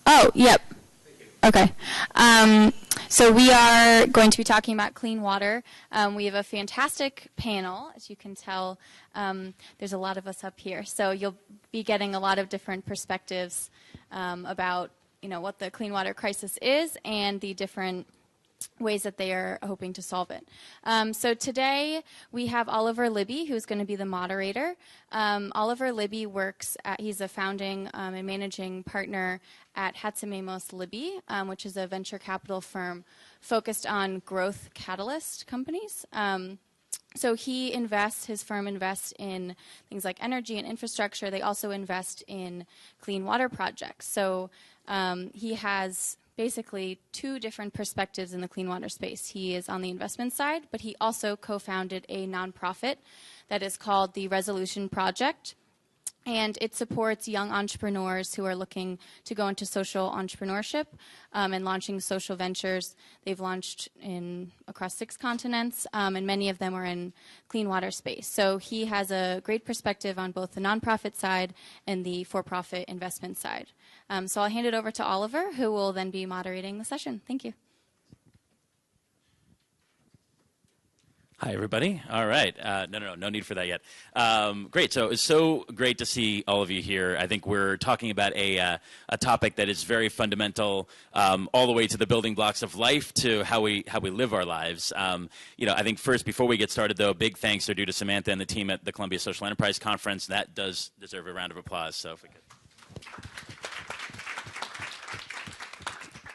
Oh, yep. Okay. So we are going to be talking about clean water. We have a fantastic panel. As you can tell, there's a lot of us up here. So you'll be getting a lot of different perspectives about, what the clean water crisis is and the different ways that they are hoping to solve it. So today we have Oliver Libby, who's going to be the moderator. Oliver Libby he's a founding and managing partner at Hatzimemos Libby, which is a venture capital firm focused on growth catalyst companies. So his firm invests in things like energy and infrastructure. They also invest in clean water projects. So he has basically two different perspectives in the clean water space. He is on the investment side, but he also co-founded a nonprofit that is called the Resolute Project, and it supports young entrepreneurs who are looking to go into social entrepreneurship and launching social ventures. They've launched across 6 continents, and many of them are in clean water space. So he has a great perspective on both the nonprofit side and the for-profit investment side. So I'll hand it over to Oliver, who will then be moderating the session. Thank you. Hi, everybody. All right. No need for that yet. Great. So it's so great to see all of you here. I think we're talking about a topic that is very fundamental, all the way to the building blocks of life to how we live our lives. I think first, before we get started, though, big thanks are due to Samantha and the team at the Columbia Social Enterprise Conference. That does deserve a round of applause. So if we could.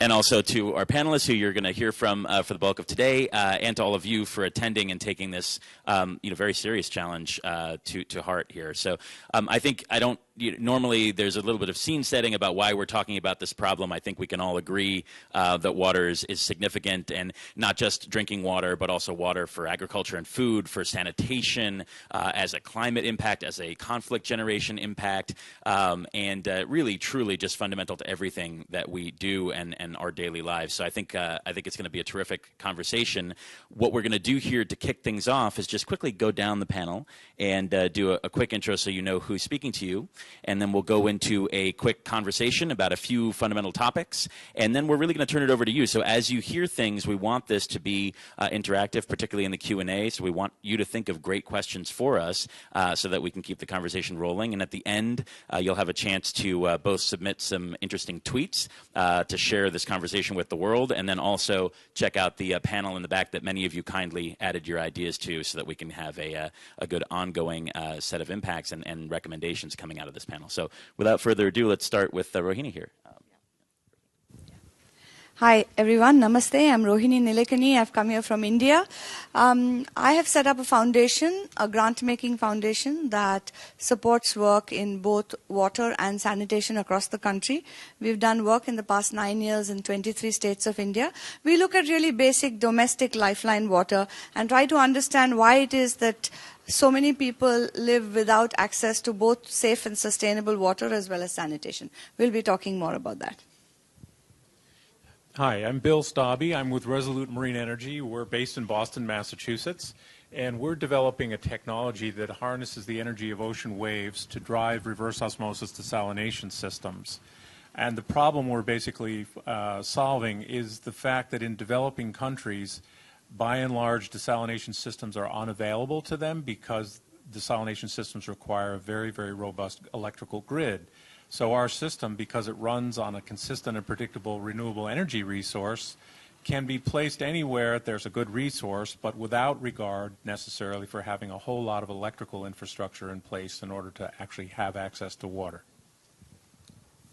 And also to our panelists who you're going to hear from for the bulk of today, and to all of you for attending and taking this very serious challenge to heart here. So I think normally there's a little bit of scene setting about why we're talking about this problem. I think we can all agree that water is significant, and not just drinking water, but also water for agriculture and food, for sanitation, as a climate impact, as a conflict generation impact, and really, truly just fundamental to everything that we do and our daily lives. So I think it's going to be a terrific conversation. What we're going to do here to kick things off is just quickly go down the panel and do a quick intro so you know who's speaking to you. And then we'll go into a quick conversation about a few fundamental topics. And then we're really going to turn it over to you. So as you hear things, we want this to be interactive, particularly in the Q&A. So we want you to think of great questions for us so that we can keep the conversation rolling. And at the end, you'll have a chance to both submit some interesting tweets to share this conversation with the world, and then also check out the panel in the back that many of you kindly added your ideas to so that we can have a good ongoing set of impacts and recommendations coming out of this panel. So without further ado, let's start with Rohini here. Hi, everyone. Namaste. I'm Rohini Nilekani. I've come here from India. I have set up a foundation, a grant-making foundation that supports work in both water and sanitation across the country. We've done work in the past 9 years in 23 states of India. We look at really basic domestic lifeline water and try to understand why it is that so many people live without access to both safe and sustainable water as well as sanitation. We'll be talking more about that. Hi, I'm Bill Staby. I'm with Resolute Marine Energy. We're based in Boston, Massachusetts, and we're developing a technology that harnesses the energy of ocean waves to drive reverse osmosis desalination systems. And the problem we're basically solving is the fact that in developing countries, by and large, desalination systems are unavailable to them because desalination systems require a very, very robust electrical grid. So our system, because it runs on a consistent and predictable renewable energy resource, can be placed anywhere there's a good resource, but without regard necessarily for having a whole lot of electrical infrastructure in place in order to actually have access to water.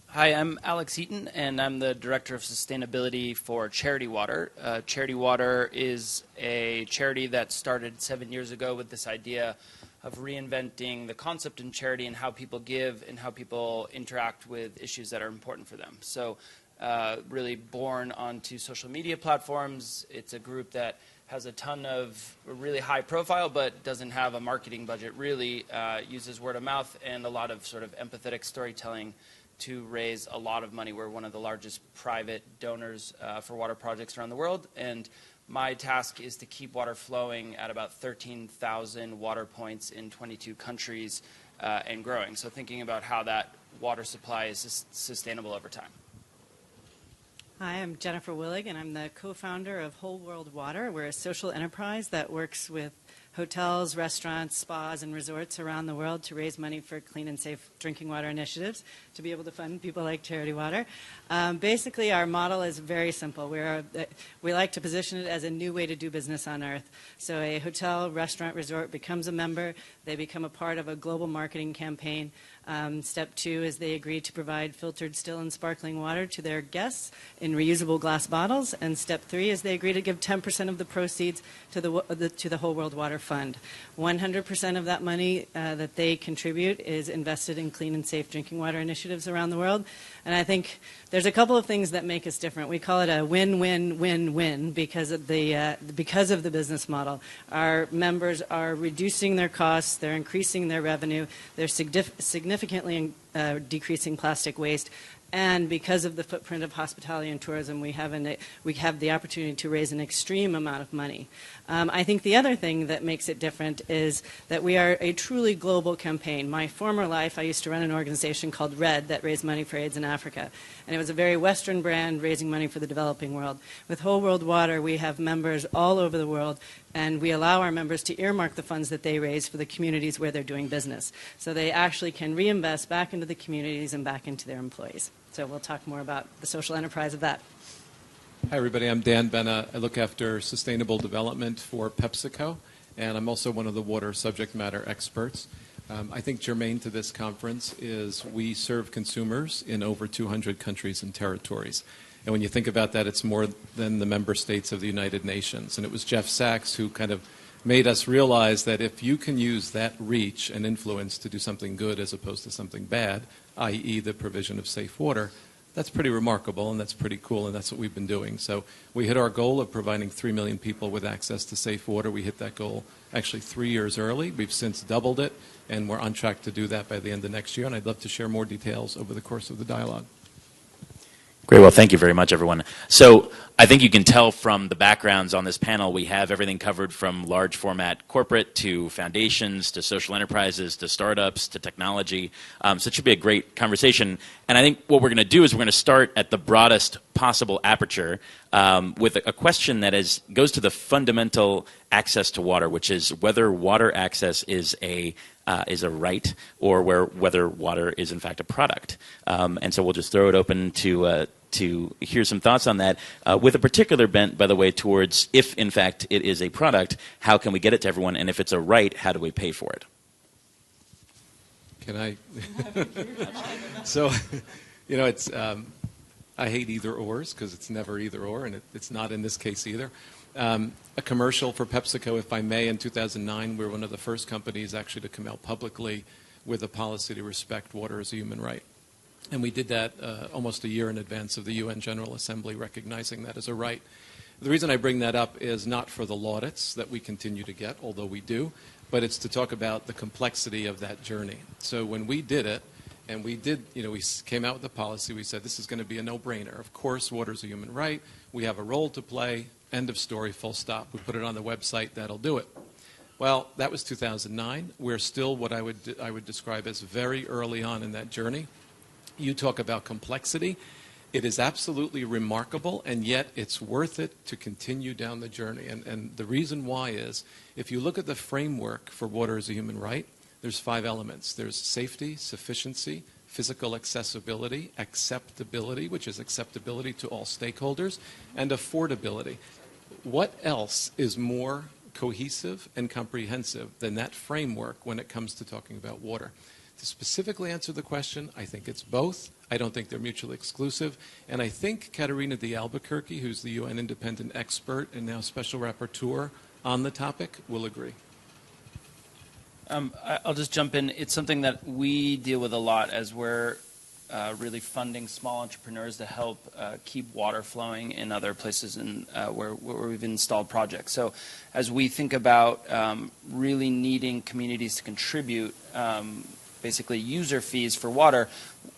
Hi, I'm Alex Eaton, and I'm the Director of Sustainability for Charity Water. Charity Water is a charity that started 7 years ago with this idea of reinventing the concept in charity and how people give and how people interact with issues that are important for them. So really born onto social media platforms. It's a group that has a ton of really high profile but doesn't have a marketing budget, really uses word of mouth and a lot of sort of empathetic storytelling to raise a lot of money. We're one of the largest private donors for water projects around the world, and my task is to keep water flowing at about 13,000 water points in 22 countries and growing. So thinking about how that water supply is sustainable over time. Hi, I'm Jenifer Willig, and I'm the co-founder of Whole World Water. We're a social enterprise that works with hotels, restaurants, spas, and resorts around the world to raise money for clean and safe drinking water initiatives to be able to fund people like Charity Water. Basically, our model is very simple. We like to position it as a new way to do business on Earth. So a hotel, restaurant, resort becomes a member. They become a part of a global marketing campaign. Step 2 is they agree to provide filtered, still, and sparkling water to their guests in reusable glass bottles. And step 3 is they agree to give 10% of the proceeds to the Whole World Water Fund. 100% of that money that they contribute is invested in clean and safe drinking water initiatives around the world. And I think there's a couple of things that make us different. We call it a win-win-win-win because of the business model. Our members are reducing their costs, they're increasing their revenue, they're significantly decreasing plastic waste, and because of the footprint of hospitality and tourism, we have the opportunity to raise an extreme amount of money. I think the other thing that makes it different is that we are a truly global campaign. My former life, I used to run an organization called RED that raised money for AIDS in Africa, and it was a very Western brand raising money for the developing world. With Whole World Water, we have members all over the world, and we allow our members to earmark the funds that they raise for the communities where they're doing business. So they actually can reinvest back into the communities and back into their employees. So we'll talk more about the social enterprise of that. Hi, everybody. I'm Bena. I look after sustainable development for PepsiCo, and I'm also one of the water subject matter experts. I think germane to this conference is we serve consumers in over 200 countries and territories. And when you think about that, it's more than the member states of the United Nations. And it was Jeff Sachs who kind of made us realize that if you can use that reach and influence to do something good as opposed to something bad, i.e. the provision of safe water, that's pretty remarkable and that's pretty cool, and that's what we've been doing. So we hit our goal of providing 3 million people with access to safe water. We hit that goal actually 3 years early. We've since doubled it, and we're on track to do that by the end of next year, and I'd love to share more details over the course of the dialogue. Great. Well, thank you very much, everyone. So I think you can tell from the backgrounds on this panel, we have everything covered from large format corporate to foundations to social enterprises to startups to technology. So it should be a great conversation. And I think what we're going to do is we're going to start at the broadest possible aperture with a question that goes to the fundamental access to water, which is whether water access is a right or whether water is in fact a product. And so we'll just throw it open to hear some thoughts on that, with a particular bent, by the way, towards if in fact it is a product, how can we get it to everyone, and if it's a right, how do we pay for it? Can I? So, it's I hate either ors because it's never either or, and it's not in this case either. A commercial for PepsiCo, if I may, in 2009, we were one of the first companies actually to come out publicly with a policy to respect water as a human right. And we did that almost a year in advance of the UN General Assembly recognizing that as a right. The reason I bring that up is not for the laudits that we continue to get, although we do, but it's to talk about the complexity of that journey. So when we did it, and we came out with the policy, we said this is going to be a no-brainer. Of course, water is a human right. We have a role to play. End of story, full stop. We put it on the website. That'll do it. Well, that was 2009. We're still what I would describe as very early on in that journey. You talk about complexity. It is absolutely remarkable, and yet it's worth it to continue down the journey. And the reason why is, if you look at the framework for water as a human right, there's 5 elements. There's safety, sufficiency, physical accessibility, acceptability, which is acceptability to all stakeholders, and affordability. What else is more cohesive and comprehensive than that framework when it comes to talking about water? To specifically answer the question, I think it's both. I don't think they're mutually exclusive. And I think Caterina de Albuquerque, who's the UN independent expert and now special rapporteur on the topic, will agree. I'll just jump in. It's something that we deal with a lot as we're really funding small entrepreneurs to help keep water flowing in other places where we've installed projects. So as we think about really needing communities to contribute basically user fees for water,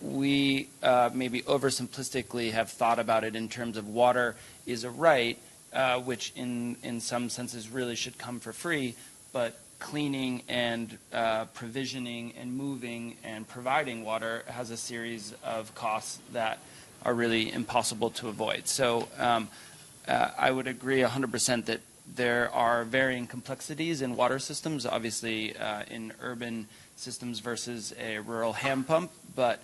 we maybe oversimplistically have thought about it in terms of water is a right, which in some senses really should come for free, but cleaning and provisioning and moving and providing water has a series of costs that are really impossible to avoid. So I would agree 100% that there are varying complexities in water systems, obviously in urban systems versus a rural hand pump, but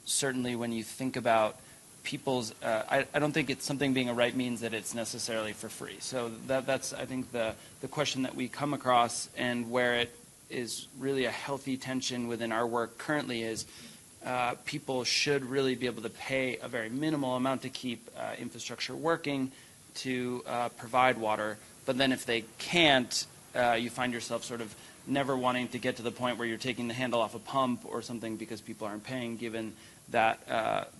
certainly when you think about people's, I don't think it's something being a right means that it's necessarily for free. So that's, I think, the question that we come across, and where it is really a healthy tension within our work currently is people should really be able to pay a very minimal amount to keep infrastructure working, to provide water. But then if they can't, you find yourself sort of never wanting to get to the point where you're taking the handle off a pump or something because people aren't paying, given that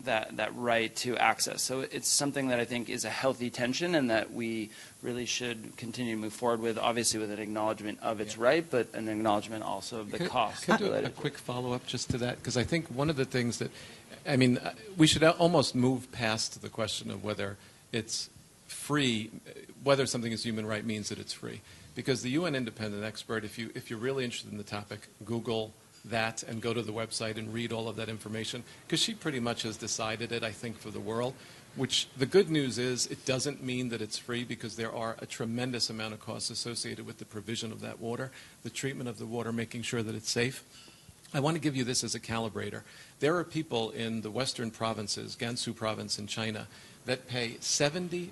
that right to access. So it's something that I think is a healthy tension, and that we really should continue to move forward with, obviously with an acknowledgement of its right, but an acknowledgement also of the cost. Can I do a quick follow-up just to that? Because I think one of the things that, I mean, we should almost move past the question of whether it's free, whether something is human right means that it's free. Because the UN independent expert, if you're really interested in the topic, Google that and go to the website and read all of that information, because she pretty much has decided it, I think, for the world. Which the good news is it doesn't mean that it's free, because there are a tremendous amount of costs associated with the provision of that water, the treatment of the water, making sure that it's safe. I want to give you this as a calibrator. There are people in the western provinces, Gansu province in China, that pay 70%,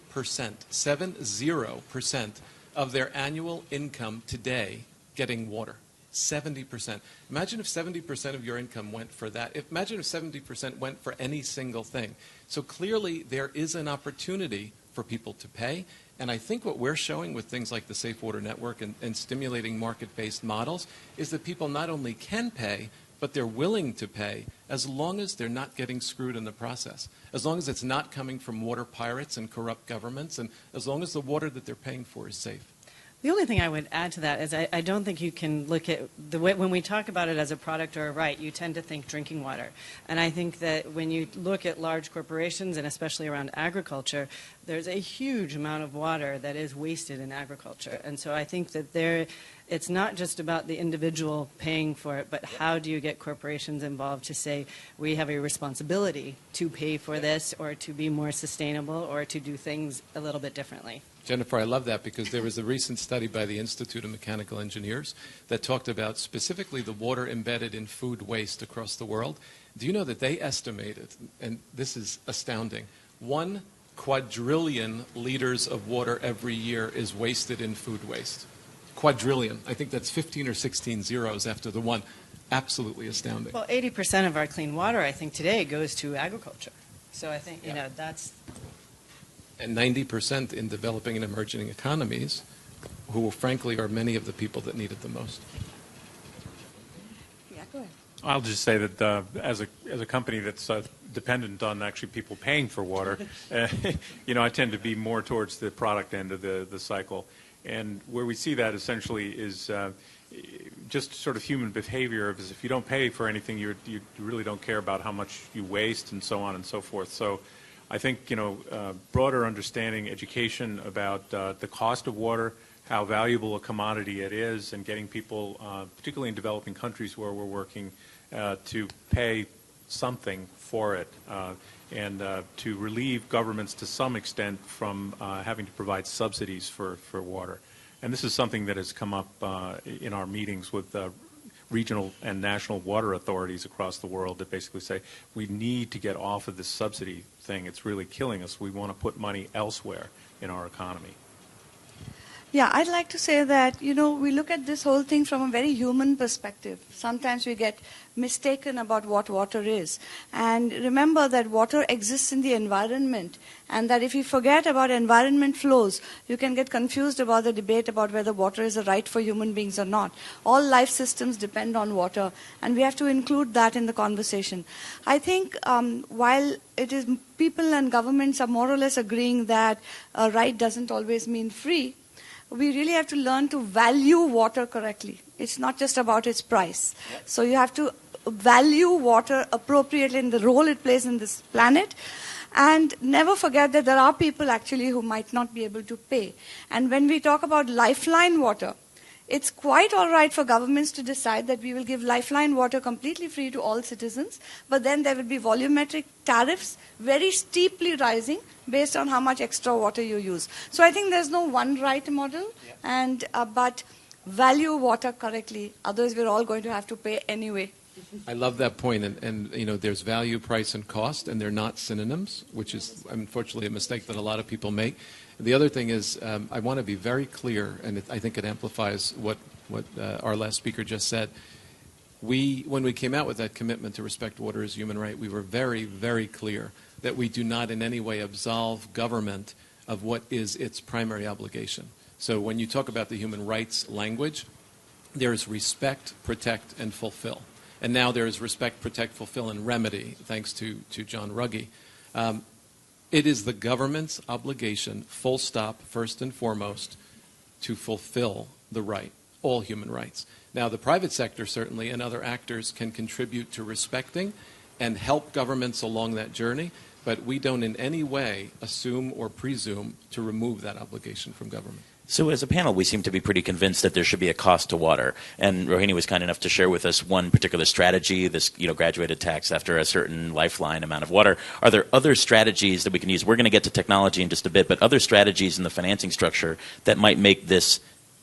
70% of their annual income today getting water. 70%. Imagine if 70% of your income went for that. Imagine if 70% went for any single thing. So clearly there is an opportunity for people to pay. And I think what we're showing with things like the Safe Water Network and stimulating market-based models is that people not only can pay, but they're willing to pay as long as they're not getting screwed in the process, as long as it's not coming from water pirates and corrupt governments, and as long as the water that they're paying for is safe. The only thing I would add to that is I don't think you can look at the way, when we talk about it as a product or a right, you tend to think drinking water. And I think that when you look at large corporations, and especially around agriculture, there's a huge amount of water that is wasted in agriculture. And so I think that it's not just about the individual paying for it, but how do you get corporations involved to say, we have a responsibility to pay for this, or to be more sustainable, or to do things a little bit differently. Jenifer, I love that, because there was a recent study by the Institute of Mechanical Engineers that talked about specifically the water embedded in food waste across the world. Do you know that they estimated, and this is astounding, 1 quadrillion liters of water every year is wasted in food waste? Quadrillion. I think that's 15 or 16 zeros after the 1. Absolutely astounding. Well, 80% of our clean water, I think, today goes to agriculture. So I think, that's... And 90% in developing and emerging economies, who frankly are many of the people that need it the most. Yeah, go ahead. I'll just say that as a company that's dependent on actually people paying for water, I tend to be more towards the product end of the cycle. And where we see that essentially is just sort of human behavior. Is if you don't pay for anything, you really don't care about how much you waste, and so on and so forth. So I think, broader understanding, education about the cost of water, how valuable a commodity it is, and getting people, particularly in developing countries where we're working, to pay something for it, and to relieve governments to some extent from having to provide subsidies for water. And this is something that has come up in our meetings with regional and national water authorities across the world, that basically say, we need to get off of this subsidy thing. It's really killing us. We want to put money elsewhere in our economy. Yeah, I'd like to say that, we look at this whole thing from a very human perspective. Sometimes we get mistaken about what water is. And remember that water exists in the environment, and that if you forget about environment flows, you can get confused about the debate about whether water is a right for human beings or not. All life systems depend on water, and we have to include that in the conversation. I think while it is people and governments are more or less agreeing that a right doesn't always mean free, we really have to learn to value water correctly. It's not just about its price. So you have to value water appropriately in the role it plays in this planet, and never forget that there are people actually who might not be able to pay. And when we talk about lifeline water, it's quite all right for governments to decide that we will give lifeline water completely free to all citizens, but then there will be volumetric tariffs very steeply rising based on how much extra water you use. So I think there's no one right model, and but value water correctly, otherwise we're all going to have to pay anyway. I love that point, and there's value, price, and cost, and they're not synonyms, which is unfortunately a mistake that a lot of people make. The other thing is, I want to be very clear, and I think it amplifies what our last speaker just said. When we came out with that commitment to respect water as a human right, we were very, very clear that we do not in any way absolve government of what is its primary obligation. So when you talk about the human rights language, there is respect, protect, and fulfill. And now there is respect, protect, fulfill, and remedy, thanks to John Ruggie. It is the government's obligation, full stop, first and foremost, to fulfill the right, all human rights. Now, the private sector certainly and other actors can contribute to respecting and help governments along that journey, but we don't in any way assume or presume to remove that obligation from government. So as a panel, we seem to be pretty convinced that there should be a cost to water. And Rohini was kind enough to share with us one particular strategy, this graduated tax after a certain lifeline amount of water. Are there other strategies that we can use? We're going to get to technology in just a bit, but other strategies in the financing structure that might make this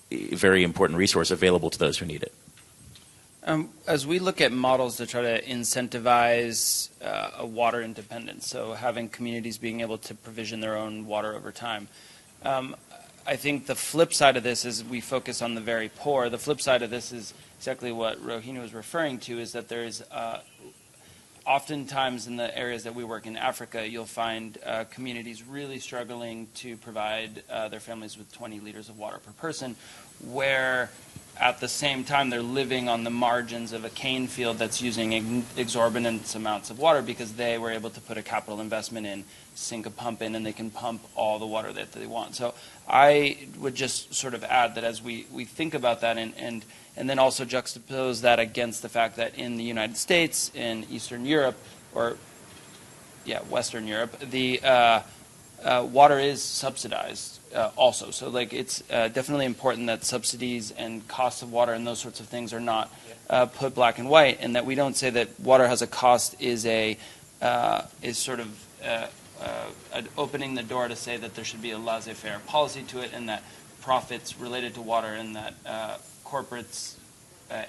very important resource available to those who need it? As we look at models to try to incentivize a water independence, so having communities being able to provision their own water over time, I think the flip side of this is we focus on the very poor. The flip side of this is exactly what Rohini was referring to, is that there is oftentimes in the areas that we work in Africa, you'll find communities really struggling to provide their families with 20 liters of water per person, where at the same time they're living on the margins of a cane field that's using exorbitant amounts of water because they were able to put a capital investment in, sink a pump in, and they can pump all the water that they want. So I would just sort of add that as we think about that and then also juxtapose that against the fact that in the United States, in Eastern Europe, or Western Europe, the water is subsidized also. So like it's definitely important that subsidies and costs of water and those sorts of things are not put black and white, and that we don't say that water has a cost is sort of opening the door to say that there should be a laissez-faire policy to it, and that profits related to water and that corporates,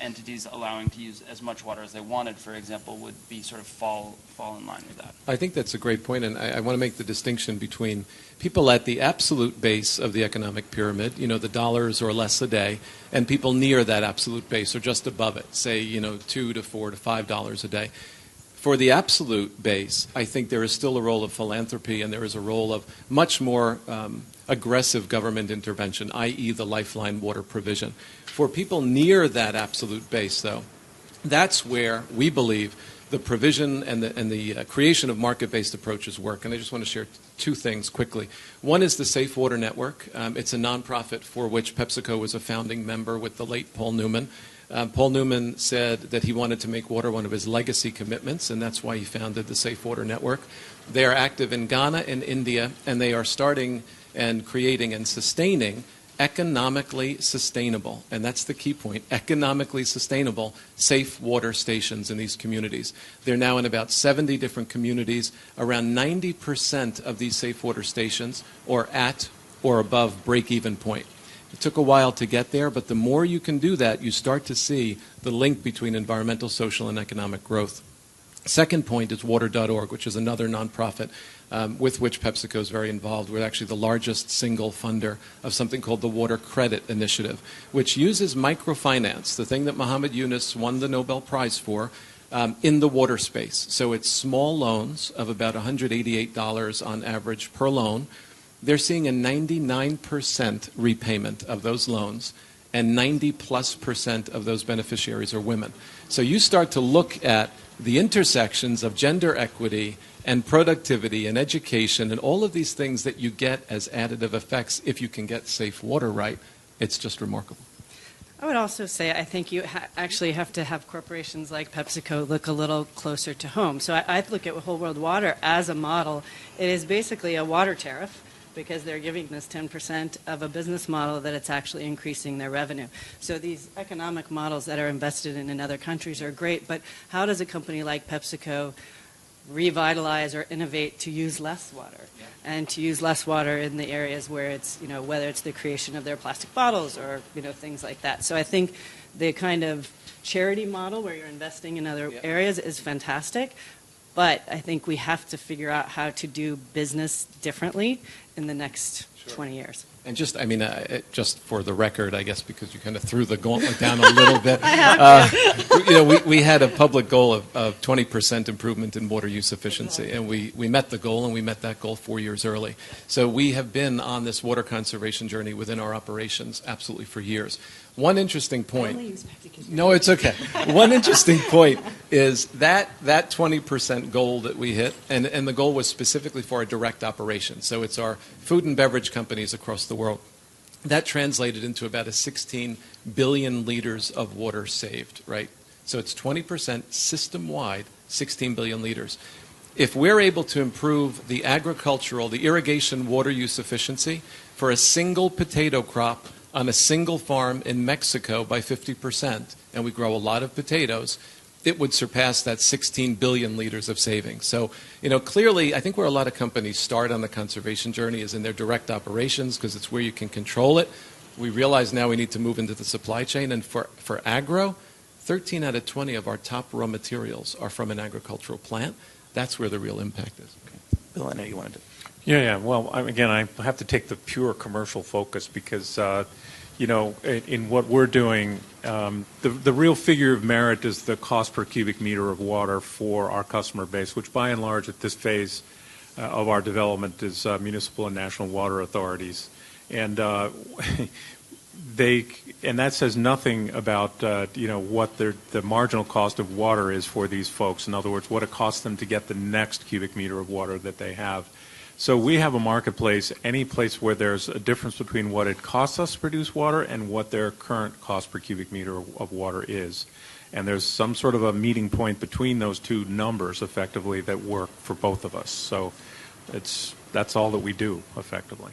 entities allowing to use as much water as they wanted, for example, would be sort of fall in line with that. I think that's a great point, and I want to make the distinction between people at the absolute base of the economic pyramid, the dollars or less a day, and people near that absolute base or just above it, say, $2 to $4 to $5 a day. For the absolute base, I think there is still a role of philanthropy, and there is a role of much more aggressive government intervention, i.e. the lifeline water provision. For people near that absolute base, though, that's where we believe the provision and the creation of market-based approaches work. And I just want to share two things quickly. One is the Safe Water Network. It's a nonprofit for which PepsiCo was a founding member with the late Paul Newman. Paul Newman said that he wanted to make water one of his legacy commitments, and that's why he founded the Safe Water Network. They are active in Ghana and India, and they are starting and creating and sustaining economically sustainable, and that's the key point, economically sustainable safe water stations in these communities. They're now in about 70 different communities. Around 90% of these safe water stations are at or above break-even point. It took a while to get there, but the more you can do that, you start to see the link between environmental, social, and economic growth. Second point is water.org, which is another nonprofit with which PepsiCo is very involved. We're actually the largest single funder of something called the Water Credit Initiative, which uses microfinance, the thing that Muhammad Yunus won the Nobel Prize for, in the water space. So it's small loans of about $188 on average per loan. They're seeing a 99% repayment of those loans, and 90+% of those beneficiaries are women. So you start to look at the intersections of gender equity and productivity and education and all of these things that you get as additive effects if you can get safe water right. It's just remarkable. I would also say I think you actually have to have corporations like PepsiCo look a little closer to home. So I look at Whole World Water as a model. It is basically a water tariff because they're giving this 10% of a business model that it's actually increasing their revenue. So these economic models that are invested in other countries are great, but how does a company like PepsiCo revitalize or innovate to use less water, and to use less water in the areas where it's, whether it's the creation of their plastic bottles or, things like that. So I think the kind of charity model where you're investing in other areas is fantastic, but I think we have to figure out how to do business differently in the next 20 years. And just, just for the record, I guess, because you kind of threw the gauntlet down a little bit. We had a public goal of 20% improvement in water use efficiency, and we met the goal, and we met that goal 4 years early. So we have been on this water conservation journey within our operations absolutely for years. One interesting point. No, it's okay. One interesting point is that 20% goal that we hit, and the goal was specifically for our direct operations. So it's our food and beverage companies across the world. That translated into about 16 billion liters of water saved, right? So it's 20% system-wide, 16 billion liters. If we're able to improve the irrigation water use efficiency for a single potato crop on a single farm in Mexico by 50%, and we grow a lot of potatoes, it would surpass that 16 billion liters of savings. So, clearly, I think where a lot of companies start on the conservation journey is in their direct operations, because it's where you can control it. We realize now we need to move into the supply chain, and for agro, 13 out of 20 of our top raw materials are from an agricultural plant. That's where the real impact is. Okay. Bill, I know you wanted to. Yeah. Well, again, I have to take the pure commercial focus because, in what we're doing, the real figure of merit is the cost per cubic meter of water for our customer base, which by and large at this phase of our development is municipal and national water authorities. And and that says nothing about, what the marginal cost of water is for these folks. In other words, what it costs them to get the next cubic meter of water that they have. So we have a marketplace, any place where there's a difference between what it costs us to produce water and what their current cost per cubic meter of water is. And there's some sort of a meeting point between those two numbers, effectively, that work for both of us. So that's all that we do, effectively.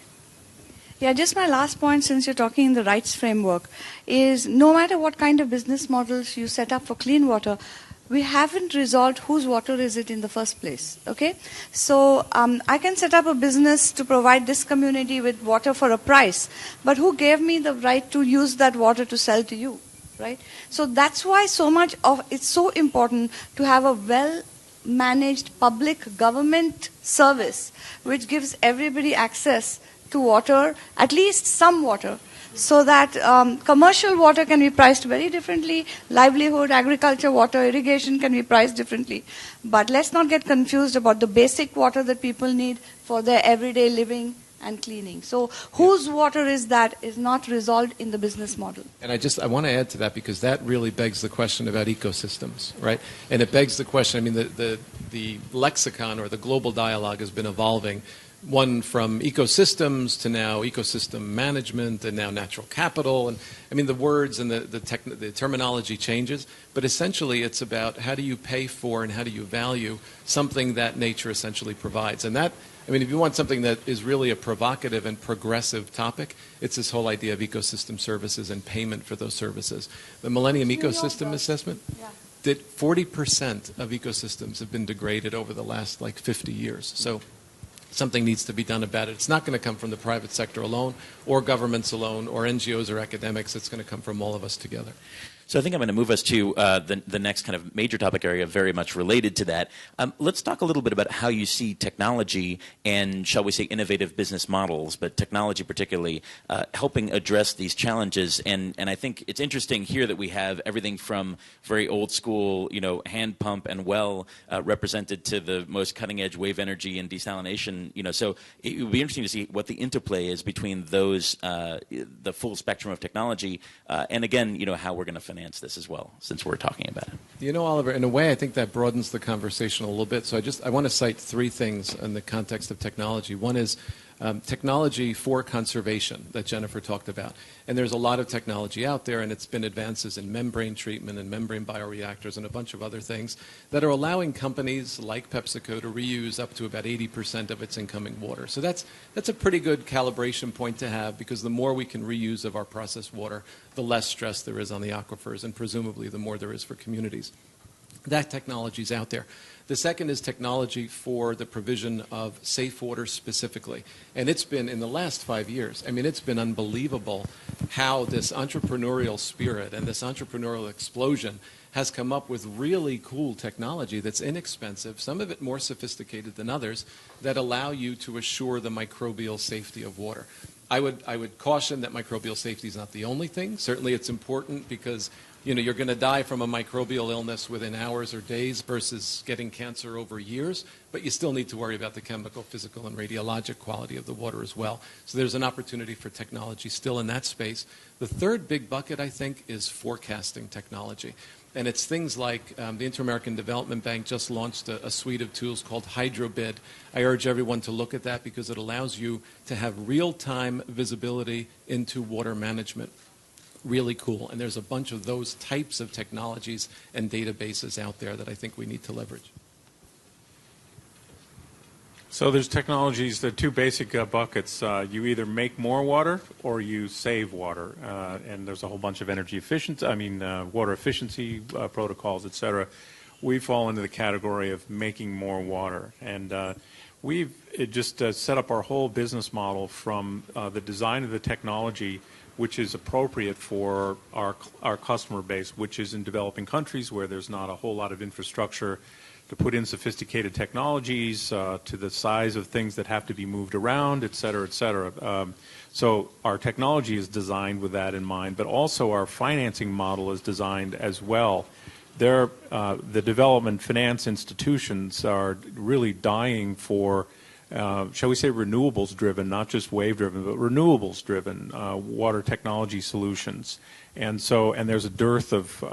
Yeah, just my last point, since you're talking in the rights framework, is no matter what kind of business models you set up for clean water, we haven't resolved whose water is it in the first place, okay? So I can set up a business to provide this community with water for a price, but who gave me the right to use that water to sell to you, right? So that's why it's so important to have a well-managed public government service which gives everybody access to water, at least some water, so that commercial water can be priced very differently, livelihood, agriculture, water, irrigation can be priced differently. But let's not get confused about the basic water that people need for their everyday living and cleaning. So whose water is that is not resolved in the business model. And I want to add to that, because that really begs the question about ecosystems, right? And it begs the question, the lexicon or the global dialogue has been evolving, one from ecosystems to now ecosystem management and now natural capital. And the words and the terminology changes, but essentially it's about how do you pay for and how do you value something that nature essentially provides. And that, if you want something that is really a provocative and progressive topic, it's this whole idea of ecosystem services and payment for those services. The Millennium Ecosystem Assessment that 40% of ecosystems have been degraded over the last 50 years. So something needs to be done about it. It's not going to come from the private sector alone, or governments alone, or NGOs or academics. It's going to come from all of us together. So I think I'm going to move us to the next kind of major topic area very much related to that. Let's talk a little bit about how you see technology and, shall we say, innovative business models, but technology particularly, helping address these challenges. And I think it's interesting here that we have everything from very old school, hand pump and well represented to the most cutting edge wave energy and desalination. So it would be interesting to see what the interplay is between those, the full spectrum of technology, and again, how we're going to finance this as well, since we're talking about it. Oliver, in a way, I think that broadens the conversation a little bit. So I want to cite three things in the context of technology. One is technology for conservation that Jenifer talked about. And there's a lot of technology out there, and it's been advances in membrane treatment and membrane bioreactors and a bunch of other things that are allowing companies like PepsiCo to reuse up to about 80% of its incoming water. So that's a pretty good calibration point to have, because the more we can reuse of our processed water, the less stress there is on the aquifers, and presumably the more there is for communities. That technology is out there. The second is technology for the provision of safe water specifically. And it's been, in the last 5 years, I mean, it's been unbelievable how this entrepreneurial spirit and this entrepreneurial explosion has come up with really cool technology that's inexpensive, some of it more sophisticated than others, that allow you to assure the microbial safety of water. I would caution that microbial safety is not the only thing. Certainly it's important because you're going to die from a microbial illness within hours or days versus getting cancer over years, but you still need to worry about the chemical, physical, and radiologic quality of the water as well. So there's an opportunity for technology still in that space. The third big bucket, I think, is forecasting technology. And it's things like the Inter-American Development Bank just launched a suite of tools called HydroBid. I urge everyone to look at that because it allows you to have real-time visibility into water management. Really cool. And there's a bunch of those types of technologies and databases out there that I think we need to leverage. So there's technologies, the two basic buckets. You either make more water or you save water. And there's a whole bunch of energy efficiency, water efficiency protocols, et cetera. We fall into the category of making more water. And we've just set up our whole business model from the design of the technology, which is appropriate for our customer base, which is in developing countries where there's not a whole lot of infrastructure to put in sophisticated technologies, to the size of things that have to be moved around, et cetera, et cetera. So our technology is designed with that in mind, but also our financing model is designed as well. The development finance institutions are really dying for shall we say renewables-driven, not just wave-driven, but renewables-driven water technology solutions. And there's a dearth of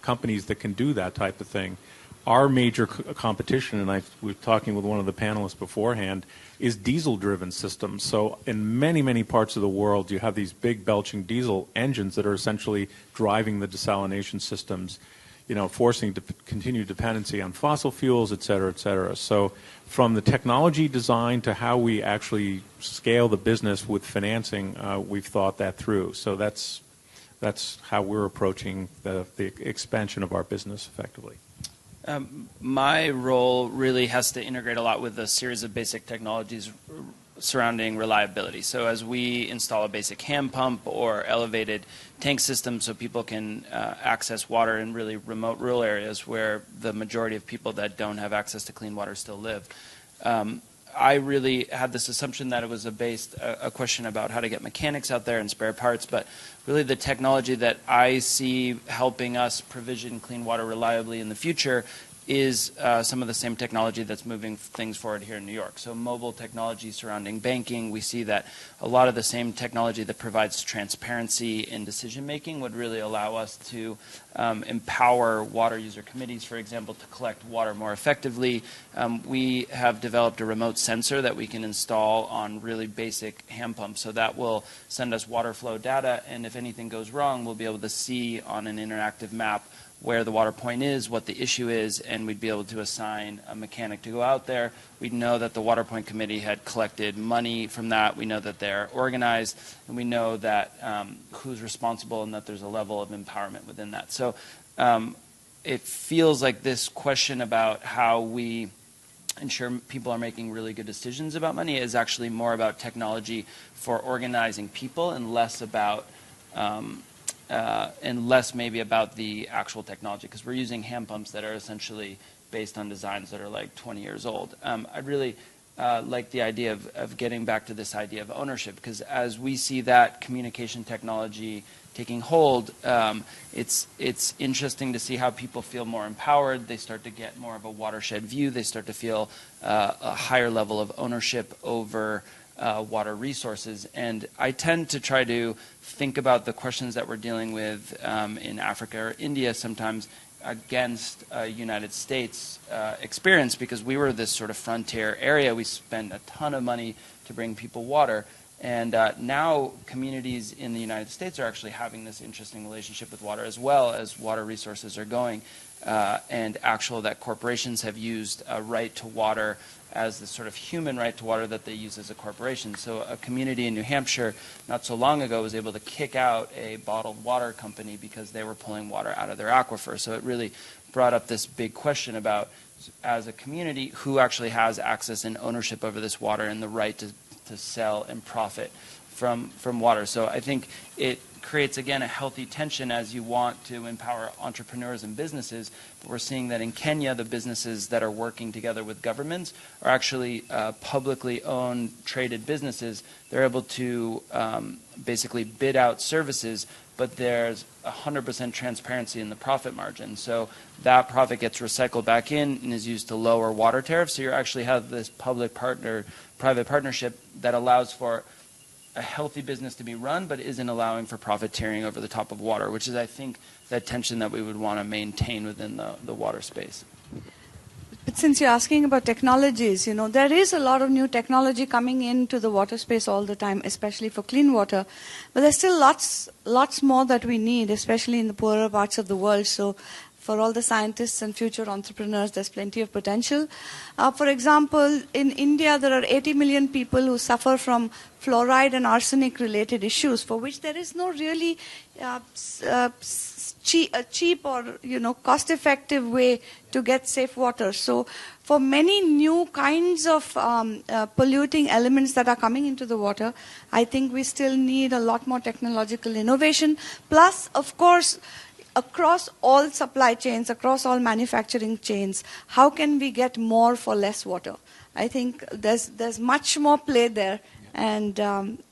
companies that can do that type of thing. Our major competition, and I was talking with one of the panelists beforehand, is diesel-driven systems. So in many, many parts of the world, you have these big belching diesel engines that are essentially driving the desalination systems, forcing continued dependency on fossil fuels, et cetera, et cetera. So from the technology design to how we actually scale the business with financing, we've thought that through. So that's how we're approaching the expansion of our business effectively. My role really has to integrate a lot with a series of basic technologies surrounding reliability. So as we install a basic hand pump or elevated tank system so people can access water in really remote rural areas where the majority of people that don't have access to clean water still live, I really had this assumption that it was a question about how to get mechanics out there and spare parts, but really the technology that I see helping us provision clean water reliably in the future is some of the same technology that's moving things forward here in New York. So mobile technology surrounding banking, we see that a lot of the same technology that provides transparency in decision making would really allow us to empower water user committees, for example, to collect water more effectively. We have developed a remote sensor that we can install on really basic hand pumps, so that will send us water flow data, and if anything goes wrong, we'll be able to see on an interactive map where the water point is, what the issue is, and we'd be able to assign a mechanic to go out there. We'd know that the water point committee had collected money from that. We know that they're organized, and we know that who's responsible and that there's a level of empowerment within that. So it feels like this question about how we ensure people are making really good decisions about money is actually more about technology for organizing people and less about and less maybe about the actual technology, because we're using hand pumps that are essentially based on designs that are like 20 years old. I really like the idea of getting back to this idea of ownership, because as we see that communication technology taking hold, it's interesting to see how people feel more empowered. They start to get more of a watershed view. They start to feel a higher level of ownership over water resources. And I tend to try to think about the questions that we're dealing with in Africa or India sometimes against United States experience, because we were this sort of frontier area. We spent a ton of money to bring people water. And now communities in the United States are actually having this interesting relationship with water, as well as water resources are going. And that corporations have used a right to water as the sort of human right to water that they use as a corporation. So a community in New Hampshire not so long ago was able to kick out a bottled water company because they were pulling water out of their aquifer. So it really brought up this big question about, as a community, who actually has access and ownership over this water and the right to sell and profit from water. So I think it creates, again, a healthy tension as you want to empower entrepreneurs and businesses. But we're seeing that in Kenya, the businesses that are working together with governments are actually publicly owned, traded businesses. They're able to basically bid out services, but there's 100% transparency in the profit margin. So that profit gets recycled back in and is used to lower water tariffs. So you actually have this public-private partnership that allows for a healthy business to be run, but isn't allowing for profiteering over the top of water, which is, I think, that tension that we would want to maintain within the water space. But since you're asking about technologies, there is a lot of new technology coming into the water space all the time, especially for clean water. But there's still lots more that we need, especially in the poorer parts of the world. So for all the scientists and future entrepreneurs, there's plenty of potential. For example, in India, there are 80 million people who suffer from fluoride and arsenic-related issues, for which there is no really cheap or cost-effective way to get safe water. So for many new kinds of polluting elements that are coming into the water, I think we still need a lot more technological innovation. Plus, of course, across all supply chains, across all manufacturing chains, how can we get more for less water? I think there's much more play there, and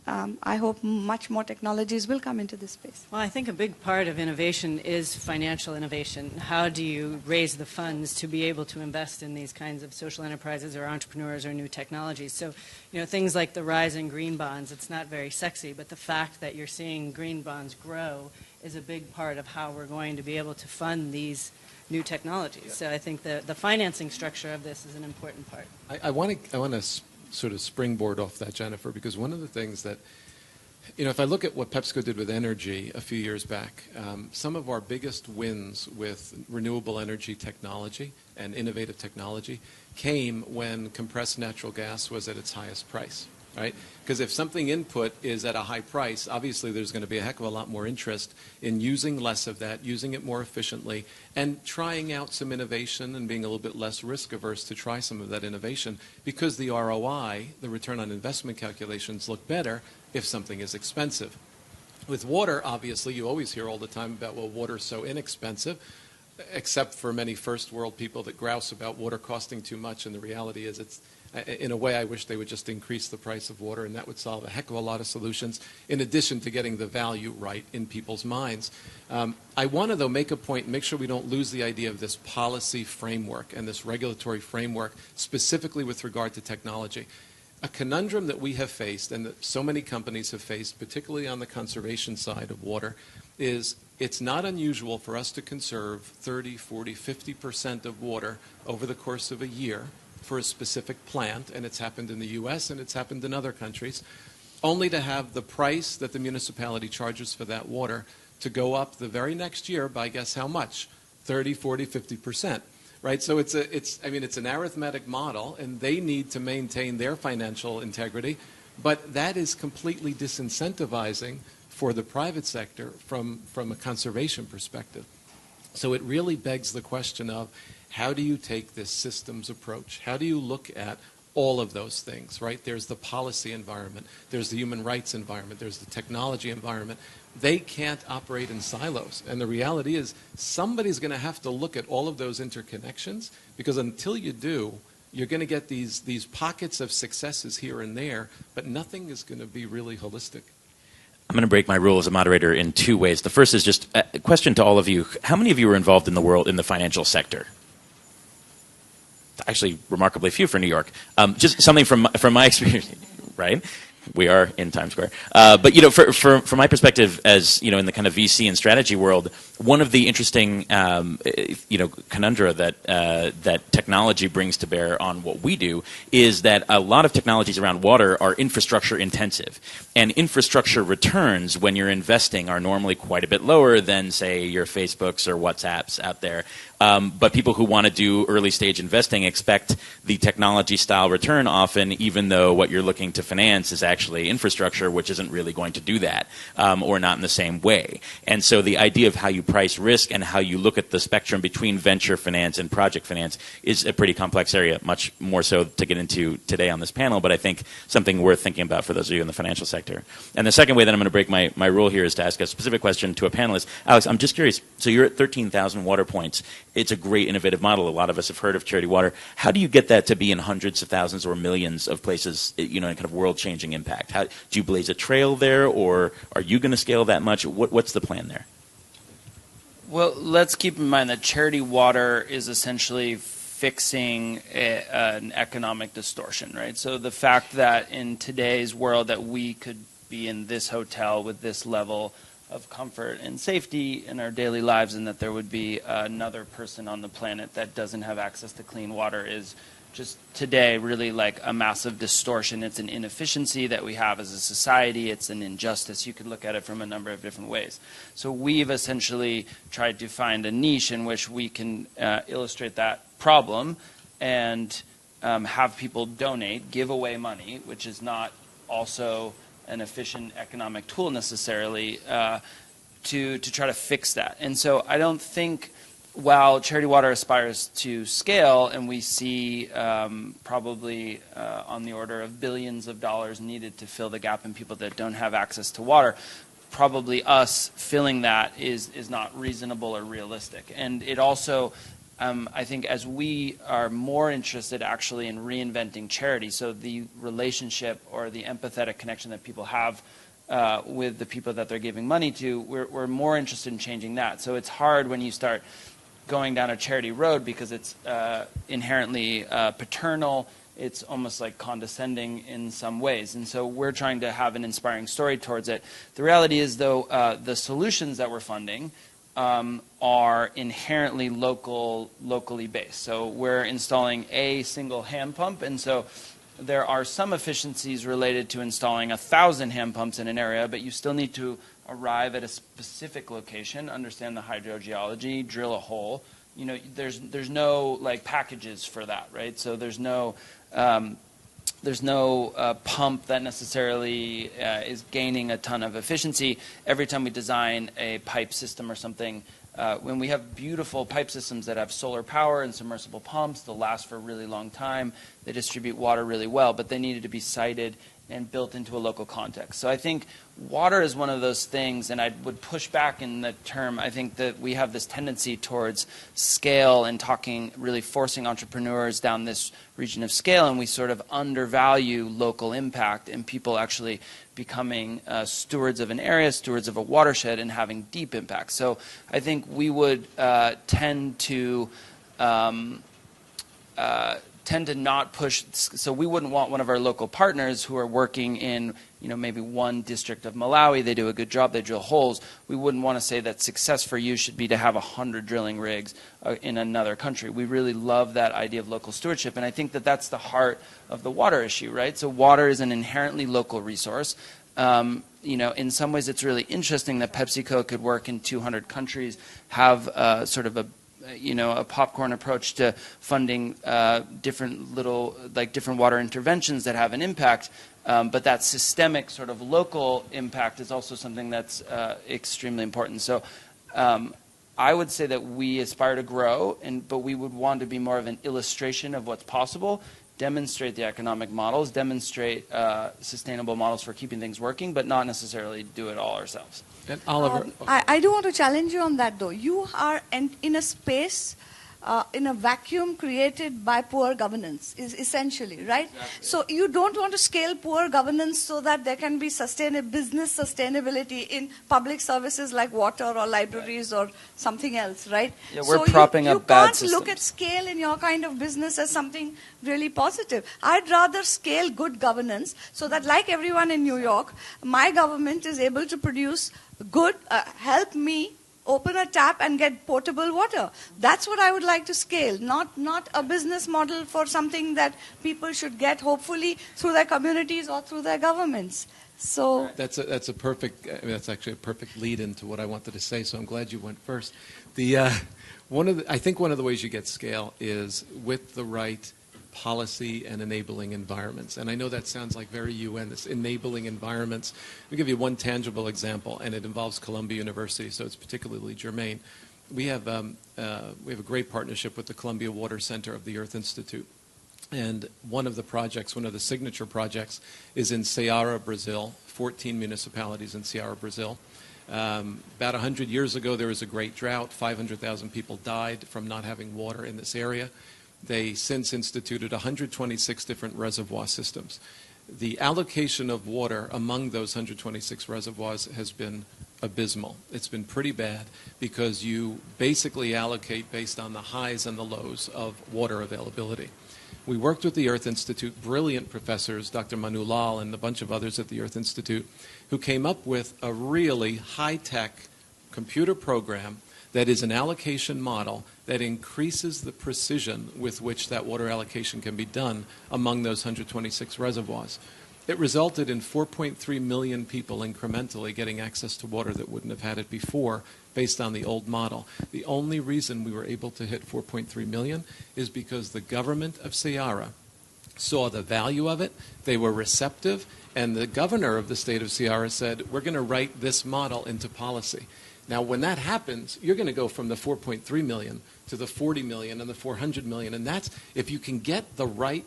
I hope much more technologies will come into this space. Well, I think a big part of innovation is financial innovation. How do you raise the funds to be able to invest in these kinds of social enterprises or entrepreneurs or new technologies? So, things like the rise in green bonds, it's not very sexy, but the fact that you're seeing green bonds grow is a big part of how we're going to be able to fund these new technologies. So I think the financing structure of this is an important part. I want to sort of springboard off that, Jenifer, because one of the things that, if I look at what PepsiCo did with energy a few years back, some of our biggest wins with renewable energy technology and innovative technology came when compressed natural gas was at its highest price. Right? Because if something input is at a high price, obviously there's going to be a heck of a lot more interest in using less of that, using it more efficiently, and trying out some innovation and being a little bit less risk averse to try some of that innovation, because the ROI, the return on investment calculations, look better if something is expensive. With water, obviously, you always hear all the time about, well, water's so inexpensive, except for many first world people that grouse about water costing too much, and the reality is in a way, I wish they would just increase the price of water, and that would solve a heck of a lot of solutions, in addition to getting the value right in people's minds. I want to, though, make a point and make sure we don't lose the idea of this policy framework and this regulatory framework, specifically with regard to technology. A conundrum that we have faced, and that so many companies have faced, particularly on the conservation side of water, is it's not unusual for us to conserve 30, 40, 50% of water over the course of a year for a specific plant, and it's happened in the U.S. and it's happened in other countries, only to have the price that the municipality charges for that water to go up the very next year by guess how much? 30, 40, 50%. Right? So it's an arithmetic model, and they need to maintain their financial integrity, but that is completely disincentivizing for the private sector from a conservation perspective. So it really begs the question of, how do you take this systems approach? How do you look at all of those things, right? There's the policy environment. There's the human rights environment. There's the technology environment. They can't operate in silos. And the reality is somebody's going to have to look at all of those interconnections, because until you do, you're going to get these pockets of successes here and there, but nothing is going to be really holistic. I'm going to break my rule as a moderator in two ways. The first is just a question to all of you. How many of you are involved in the financial sector? Actually, remarkably few for New York. Just something from my experience, right? We are in Times Square. But, you know, from my perspective as, you know, in the kind of VC and strategy world, one of the interesting, you know, conundra that technology brings to bear on what we do is that a lot of technologies around water are infrastructure intensive. And infrastructure returns when you're investing are normally quite a bit lower than, say, your Facebooks or WhatsApps out there. But people who want to do early stage investing expect the technology style return often, even though what you're looking to finance is actually infrastructure, which isn't really going to do that, or not in the same way. And so the idea of how you price risk and how you look at the spectrum between venture finance and project finance is a pretty complex area, much more so to get into today on this panel, but I think something worth thinking about for those of you in the financial sector. And the second way that I'm going to break my rule here is to ask a specific question to a panelist. Alex, I'm just curious, so you're at 13,000 water points. It's a great innovative model. A lot of us have heard of Charity Water. How do you get that to be in hundreds of thousands or millions of places, you know, in kind of world-changing impact? How, do you blaze a trail there, or are you going to scale that much? What's the plan there? Well, let's keep in mind that Charity Water is essentially fixing an economic distortion, right? So the fact that in today's world that we could be in this hotel with this level of comfort and safety in our daily lives, and that there would be another person on the planet that doesn't have access to clean water is just today really like a massive distortion. It's an inefficiency that we have as a society. It's an injustice. You could look at it from a number of different ways. So we've essentially tried to find a niche in which we can illustrate that problem and have people donate, give away money, which is not also an efficient economic tool necessarily, to try to fix that. And so I don't think, while Charity Water aspires to scale, and we see probably on the order of billions of dollars needed to fill the gap in people that don't have access to water, probably us filling that is not reasonable or realistic. And it also, I think, as we are more interested actually in reinventing charity, so the relationship or the empathetic connection that people have with the people that they're giving money to, we're more interested in changing that. So it's hard when you start going down a charity road because it's inherently paternal. It's almost like condescending in some ways. And so we're trying to have an inspiring story towards it. The reality is, though, the solutions that we're funding are inherently locally based. So we're installing a single hand pump, and so there are some efficiencies related to installing 1,000 hand pumps in an area, but you still need to arrive at a specific location, understand the hydrogeology, drill a hole. You know, there's no like packages for that, right? So there's no pump that necessarily is gaining a ton of efficiency. Every time we design a pipe system or something, when we have beautiful pipe systems that have solar power and submersible pumps, they'll last for a really long time. They distribute water really well, but they needed to be sited and built into a local context. So I think water is one of those things, and I would push back in the term, I think that we have this tendency towards scale and really forcing entrepreneurs down this region of scale, and we sort of undervalue local impact and people actually becoming stewards of an area, stewards of a watershed, and having deep impact. So I think we would tend to not push, so we wouldn't want one of our local partners who are working in, you know, maybe one district of Malawi, they do a good job, they drill holes. We wouldn't want to say that success for you should be to have 100 drilling rigs in another country. We really love that idea of local stewardship, and I think that that's the heart of the water issue, right? So water is an inherently local resource. You know, in some ways it's really interesting that PepsiCo could work in 200 countries, have sort of a popcorn approach to funding different water interventions that have an impact. But that systemic sort of local impact is also something that's extremely important. So I would say that we aspire to grow, but we would want to be more of an illustration of what's possible, demonstrate the economic models, demonstrate sustainable models for keeping things working, but not necessarily do it all ourselves. And Oliver, I do want to challenge you on that, though. You are in a space in a vacuum created by poor governance, is essentially, right? Exactly. So you don't want to scale poor governance so that there can be business sustainability in public services like water or libraries or something else, right? Yeah, we're so propping up bad You can't look at systems. scale in your kind of business as something really positive. I'd rather scale good governance so that, like everyone in New York, my government is able to produce good, help me open a tap and get potable water. That's what I would like to scale, not a business model for something that people should get, hopefully, through their communities or through their governments. So That's actually a perfect lead into what I wanted to say, so I'm glad you went first. I think one of the ways you get scale is with the right policy and enabling environments. And I know that sounds like very UN, this enabling environments. I'll give you one tangible example, and it involves Columbia University, so it's particularly germane. We have a great partnership with the Columbia Water Center of the Earth Institute. And one of the signature projects is in Ceará, Brazil, 14 municipalities in Ceará, Brazil. About 100 years ago, there was a great drought. 500,000 people died from not having water in this area. They since instituted 126 different reservoir systems. The allocation of water among those 126 reservoirs has been abysmal. It's been pretty bad because you basically allocate based on the highs and the lows of water availability. We worked with the Earth Institute, brilliant professors, Dr. Manu Lal and a bunch of others at the Earth Institute, who came up with a really high-tech computer program that is an allocation model that increases the precision with which that water allocation can be done among those 126 reservoirs. It resulted in 4.3 million people incrementally getting access to water that wouldn't have had it before based on the old model. The only reason we were able to hit 4.3 million is because the government of Ceará saw the value of it, they were receptive, and the governor of the state of Ceará said, we're going to write this model into policy. Now, when that happens, you're going to go from the 4.3 million to the 40 million and the 400 million. And that's if you can get the right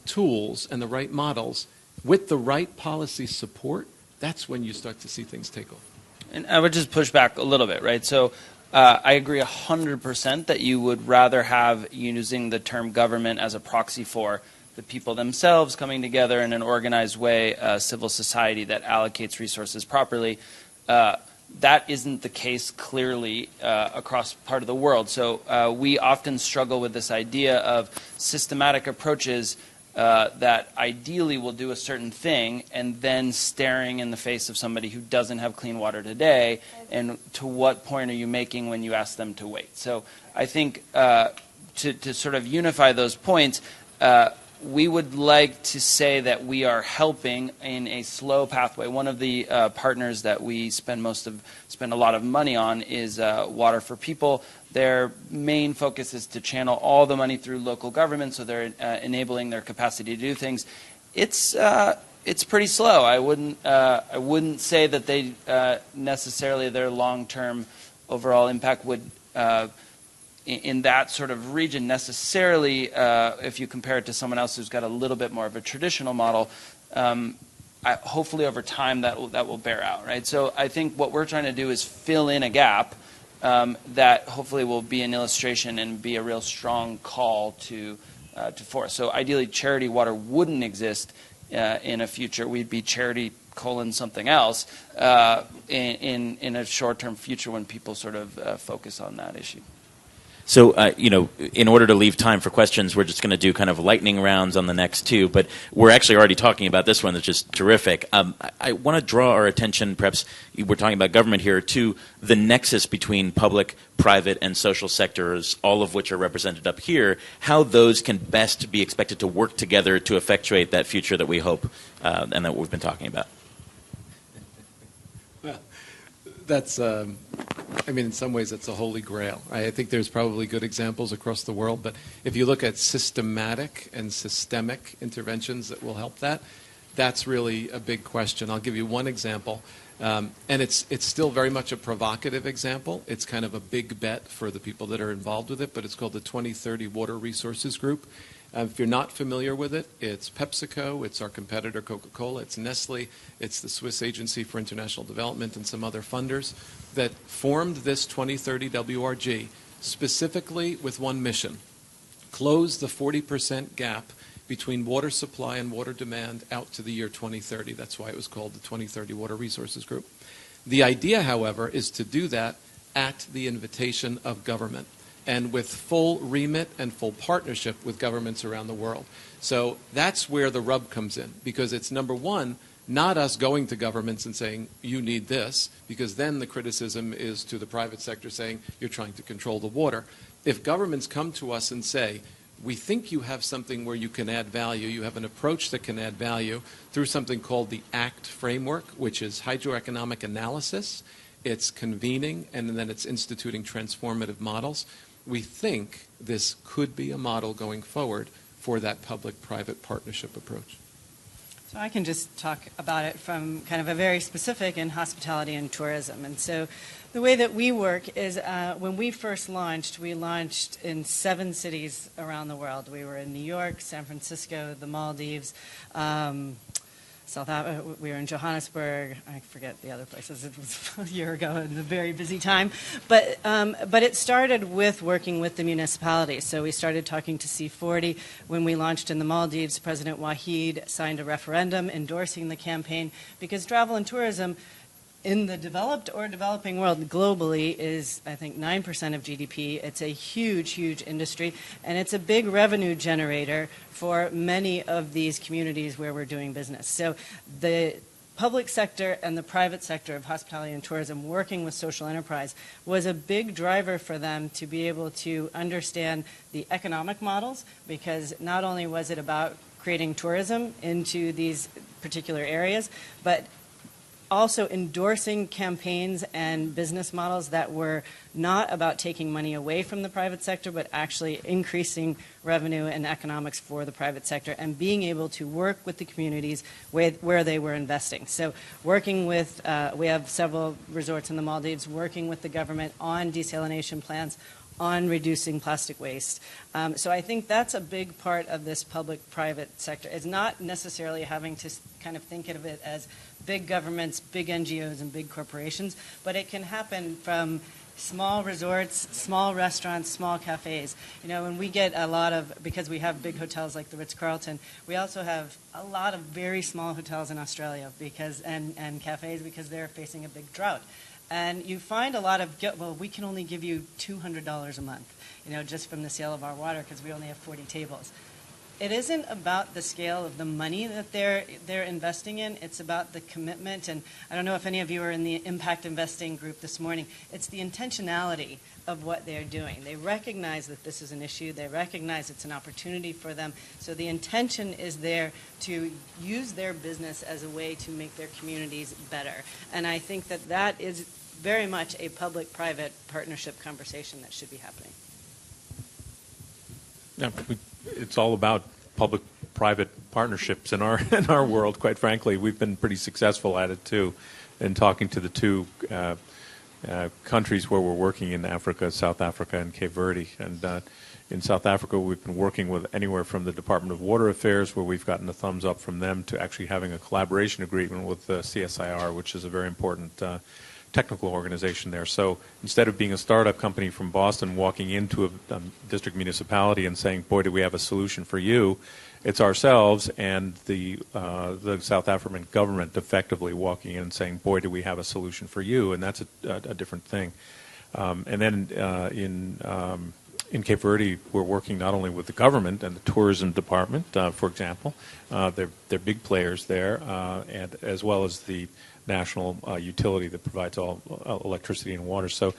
tools and the right models with the right policy support, that's when you start to see things take off. And I would just push back a little bit, right? So I agree 100% that you would rather have using the term government as a proxy for the people themselves coming together in an organized way, civil society that allocates resources properly. That isn't the case clearly across part of the world. So we often struggle with this idea of systematic approaches that ideally will do a certain thing and then staring in the face of somebody who doesn't have clean water today, and to what point are you making when you ask them to wait? So I think to sort of unify those points, we would like to say that we are helping in a slow pathway. One of the partners that we spend a lot of money on is Water for People. Their main focus is to channel all the money through local government, so they're enabling their capacity to do things. It's pretty slow. I wouldn't say that they necessarily their long-term overall impact would. In that sort of region necessarily, if you compare it to someone else who's got a little bit more of a traditional model, hopefully over time that will bear out, right? So I think what we're trying to do is fill in a gap that hopefully will be an illustration and be a real strong call to force. So ideally, charity water wouldn't exist in a future. We'd be charity : something else in a short-term future when people sort of focus on that issue. So, in order to leave time for questions, we're just going to do kind of lightning rounds on the next two, but we're actually already talking about this one that's just terrific. I want to draw our attention, perhaps we're talking about government here, to the nexus between public, private, and social sectors, all of which are represented up here, how those can best be expected to work together to effectuate that future that we hope and that we've been talking about. Well, that's... in some ways, it's a holy grail. I think there's probably good examples across the world, but if you look at systematic and systemic interventions that will help that's really a big question. I'll give you one example, and it's still very much a provocative example. It's kind of a big bet for the people that are involved with it, but it's called the 2030 Water Resources Group. If you're not familiar with it, it's PepsiCo, it's our competitor Coca-Cola, it's Nestle, it's the Swiss Agency for International Development and some other funders that formed this 2030 WRG specifically with one mission: close the 40% gap between water supply and water demand out to the year 2030. That's why it was called the 2030 Water Resources Group. The idea, however, is to do that at the invitation of government and with full remit and full partnership with governments around the world. So that's where the rub comes in, because it's, number one, not us going to governments and saying, you need this, because then the criticism is to the private sector saying, you're trying to control the water. If governments come to us and say, we think you have something where you can add value, you have an approach that can add value through something called the ACT framework, which is hydroeconomic analysis, it's convening, and then it's instituting transformative models. We think this could be a model going forward for that public-private partnership approach. So I can just talk about it from kind of a very specific in hospitality and tourism. And so the way that we work is when we first launched, we launched in 7 cities around the world. We were in New York, San Francisco, the Maldives, South Africa. We were in Johannesburg. I forget the other places. It was a year ago and a very busy time. But it started with working with the municipalities. So we started talking to C40. When we launched in the Maldives, President Wahid signed a referendum endorsing the campaign, because travel and tourism in the developed or developing world globally is, I think, 9% of GDP. It's a huge, huge industry, and it's a big revenue generator for many of these communities where we're doing business. So the public sector and the private sector of hospitality and tourism working with social enterprise was a big driver for them to be able to understand the economic models, because not only was it about creating tourism into these particular areas, but also endorsing campaigns and business models that were not about taking money away from the private sector, but actually increasing revenue and economics for the private sector, and being able to work with the communities where they were investing. So working with, we have several resorts in the Maldives, working with the government on desalination plants, on reducing plastic waste. So I think that's a big part of this public-private sector. It's not necessarily having to kind of think of it as big governments, big NGOs, and big corporations, but it can happen from small resorts, small restaurants, small cafes. You know, and we get a lot of, because we have big hotels like the Ritz-Carlton, we also have a lot of very small hotels in Australia because and cafes, because they're facing a big drought. And you find a lot of, well, we can only give you $200 a month, you know, just from the sale of our water, because we only have 40 tables. It isn't about the scale of the money that they're investing in. It's about the commitment. And I don't know if any of you are in the impact investing group this morning. It's the intentionality of what they're doing. They recognize that this is an issue. They recognize it's an opportunity for them. So the intention is there to use their business as a way to make their communities better. And I think that that is very much a public-private partnership conversation that should be happening. Yeah, it's all about public-private partnerships in our world. Quite frankly, we've been pretty successful at it too. In talking to the 2 countries where we're working in Africa, South Africa and Cape Verde, and in South Africa, we've been working with anywhere from the Department of Water Affairs, where we've gotten a thumbs up from them, to actually having a collaboration agreement with the CSIR, which is a very important technical organization there. So instead of being a startup company from Boston walking into a district municipality and saying, boy, do we have a solution for you, it's ourselves and the South African government effectively walking in and saying, boy, do we have a solution for you, and that's a different thing. And then in Cape Verde, we're working not only with the government and the tourism department, for example, they're big players there, and as well as the national utility that provides all electricity and water. So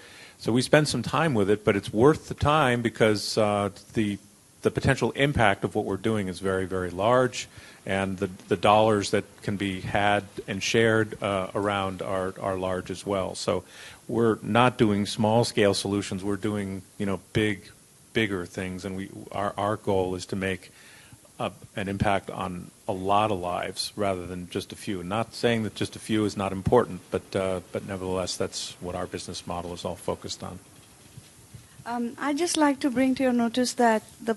we spend some time with it, but it's worth the time because the potential impact of what we're doing is very, very large, and the dollars that can be had and shared around are large as well. So we're not doing small-scale solutions. We're doing, you know, bigger things, and our goal is to make an impact on a lot of lives rather than just a few. Not saying that just a few is not important, but nevertheless, that's what our business model is all focused on. I'd just like to bring to your notice that the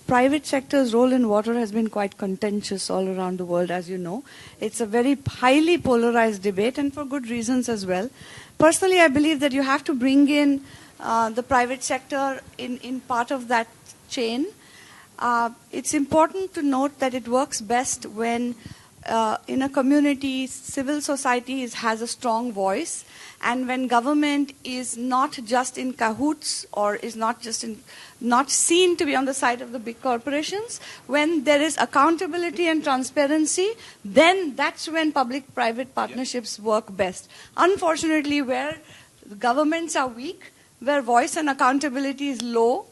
private sector's role in water has been quite contentious all around the world, as you know. It's a very highly polarized debate, and for good reasons as well. Personally, I believe that you have to bring in the private sector in part of that chain. It's important to note that it works best when in a community, civil society has a strong voice, and when government is not just in cahoots or is not seen to be on the side of the big corporations. When there is accountability and transparency, then that's when public-private partnerships work best. Unfortunately, where governments are weak, where voice and accountability is low,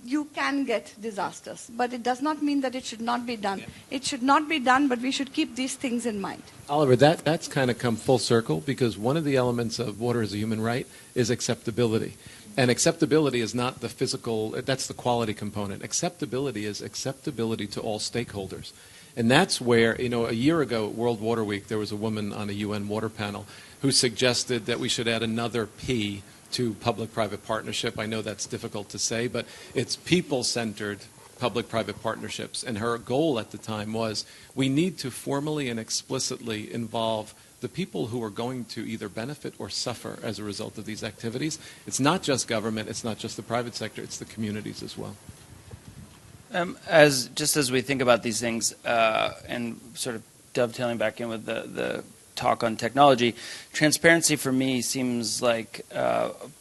you can get disasters. But it does not mean that it should not be done. It should not be done, but we should keep these things in mind. Oliver, that's kind of come full circle, because one of the elements of water as a human right is acceptability. And acceptability is not the physical, that's the quality component. Acceptability is acceptability to all stakeholders. And that's where, a year ago at World Water Week, there was a woman on a UN water panel who suggested that we should add another P to public-private partnership. I know that's difficult to say, but it's people-centered public-private partnerships. And her goal at the time was, we need to formally and explicitly involve the people who are going to either benefit or suffer as a result of these activities. It's not just government, it's not just the private sector, it's the communities as well. As we think about these things, and sort of dovetailing back in with the talk on technology, transparency for me seems like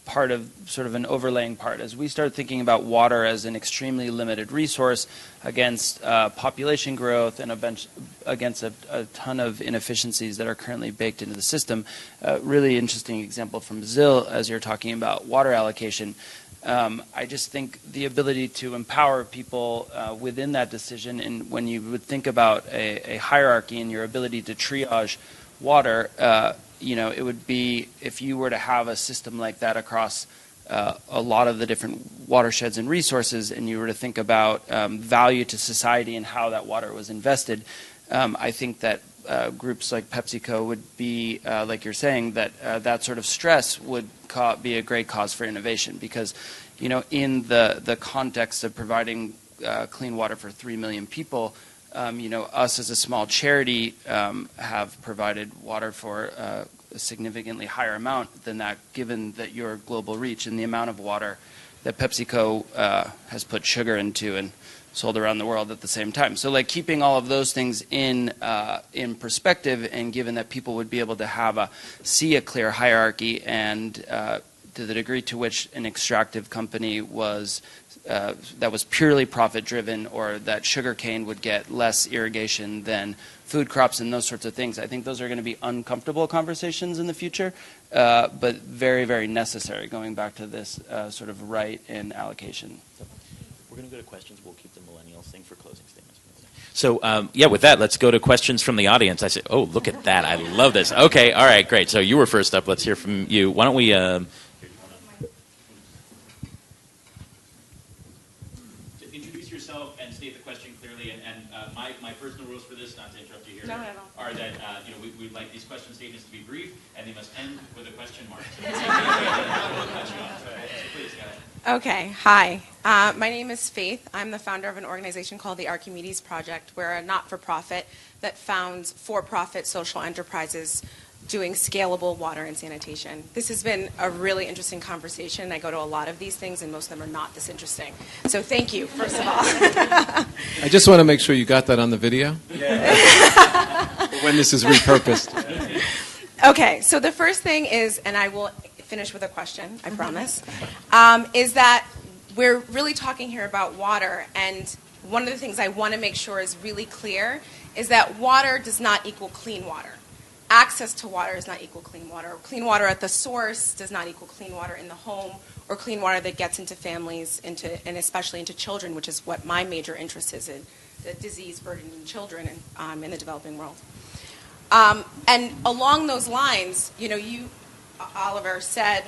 part of sort of an overlaying part. As we start thinking about water as an extremely limited resource against population growth and against a ton of inefficiencies that are currently baked into the system, really interesting example from Brazil as you're talking about water allocation. I just think the ability to empower people within that decision, and when you would think about a hierarchy and your ability to triage water, it would be, if you were to have a system like that across a lot of the different watersheds and resources, and you were to think about value to society and how that water was invested, I think that groups like PepsiCo would be, like you're saying, that sort of stress would be a great cause for innovation, because in the context of providing clean water for 3 million people, us as a small charity have provided water for a significantly higher amount than that, given that your global reach and the amount of water that PepsiCo has put sugar into and sold around the world at the same time. So, like, keeping all of those things in perspective, and given that people would be able to see a clear hierarchy, and to the degree to which an extractive company that was purely profit-driven, or that sugarcane would get less irrigation than food crops and those sorts of things. I think those are going to be uncomfortable conversations in the future, but very, very necessary, going back to this sort of right in allocation. We're going to go to questions. We'll keep the millennials thing for closing statements. So, with that, let's go to questions from the audience. I said, oh, look at that. I love this. Okay, all right, great. So you were first up. Let's hear from you. Why don't we... and state the question clearly, and my personal rules for this, not to interrupt you here, are that we'd like these question statements to be brief, and they must end with a question mark. So please, go ahead. Okay, hi. My name is Faith. I'm the founder of an organization called the Arghyam Project. We're a not-for-profit that founds for-profit social enterprises doing scalable water and sanitation. This has been a really interesting conversation. I go to a lot of these things, and most of them are not this interesting. So thank you, first of all. I just want to make sure you got that on the video. When this is repurposed. Okay, so the first thing is, and I will finish with a question, I promise, is that we're really talking here about water, and one of the things I want to make sure is really clear is that water does not equal clean water. Access to water is not equal clean water. Clean water at the source does not equal clean water in the home, or clean water that gets into families, and especially into children, which is what my major interest is in, the disease burden in children in the developing world. And along those lines, you, Oliver, said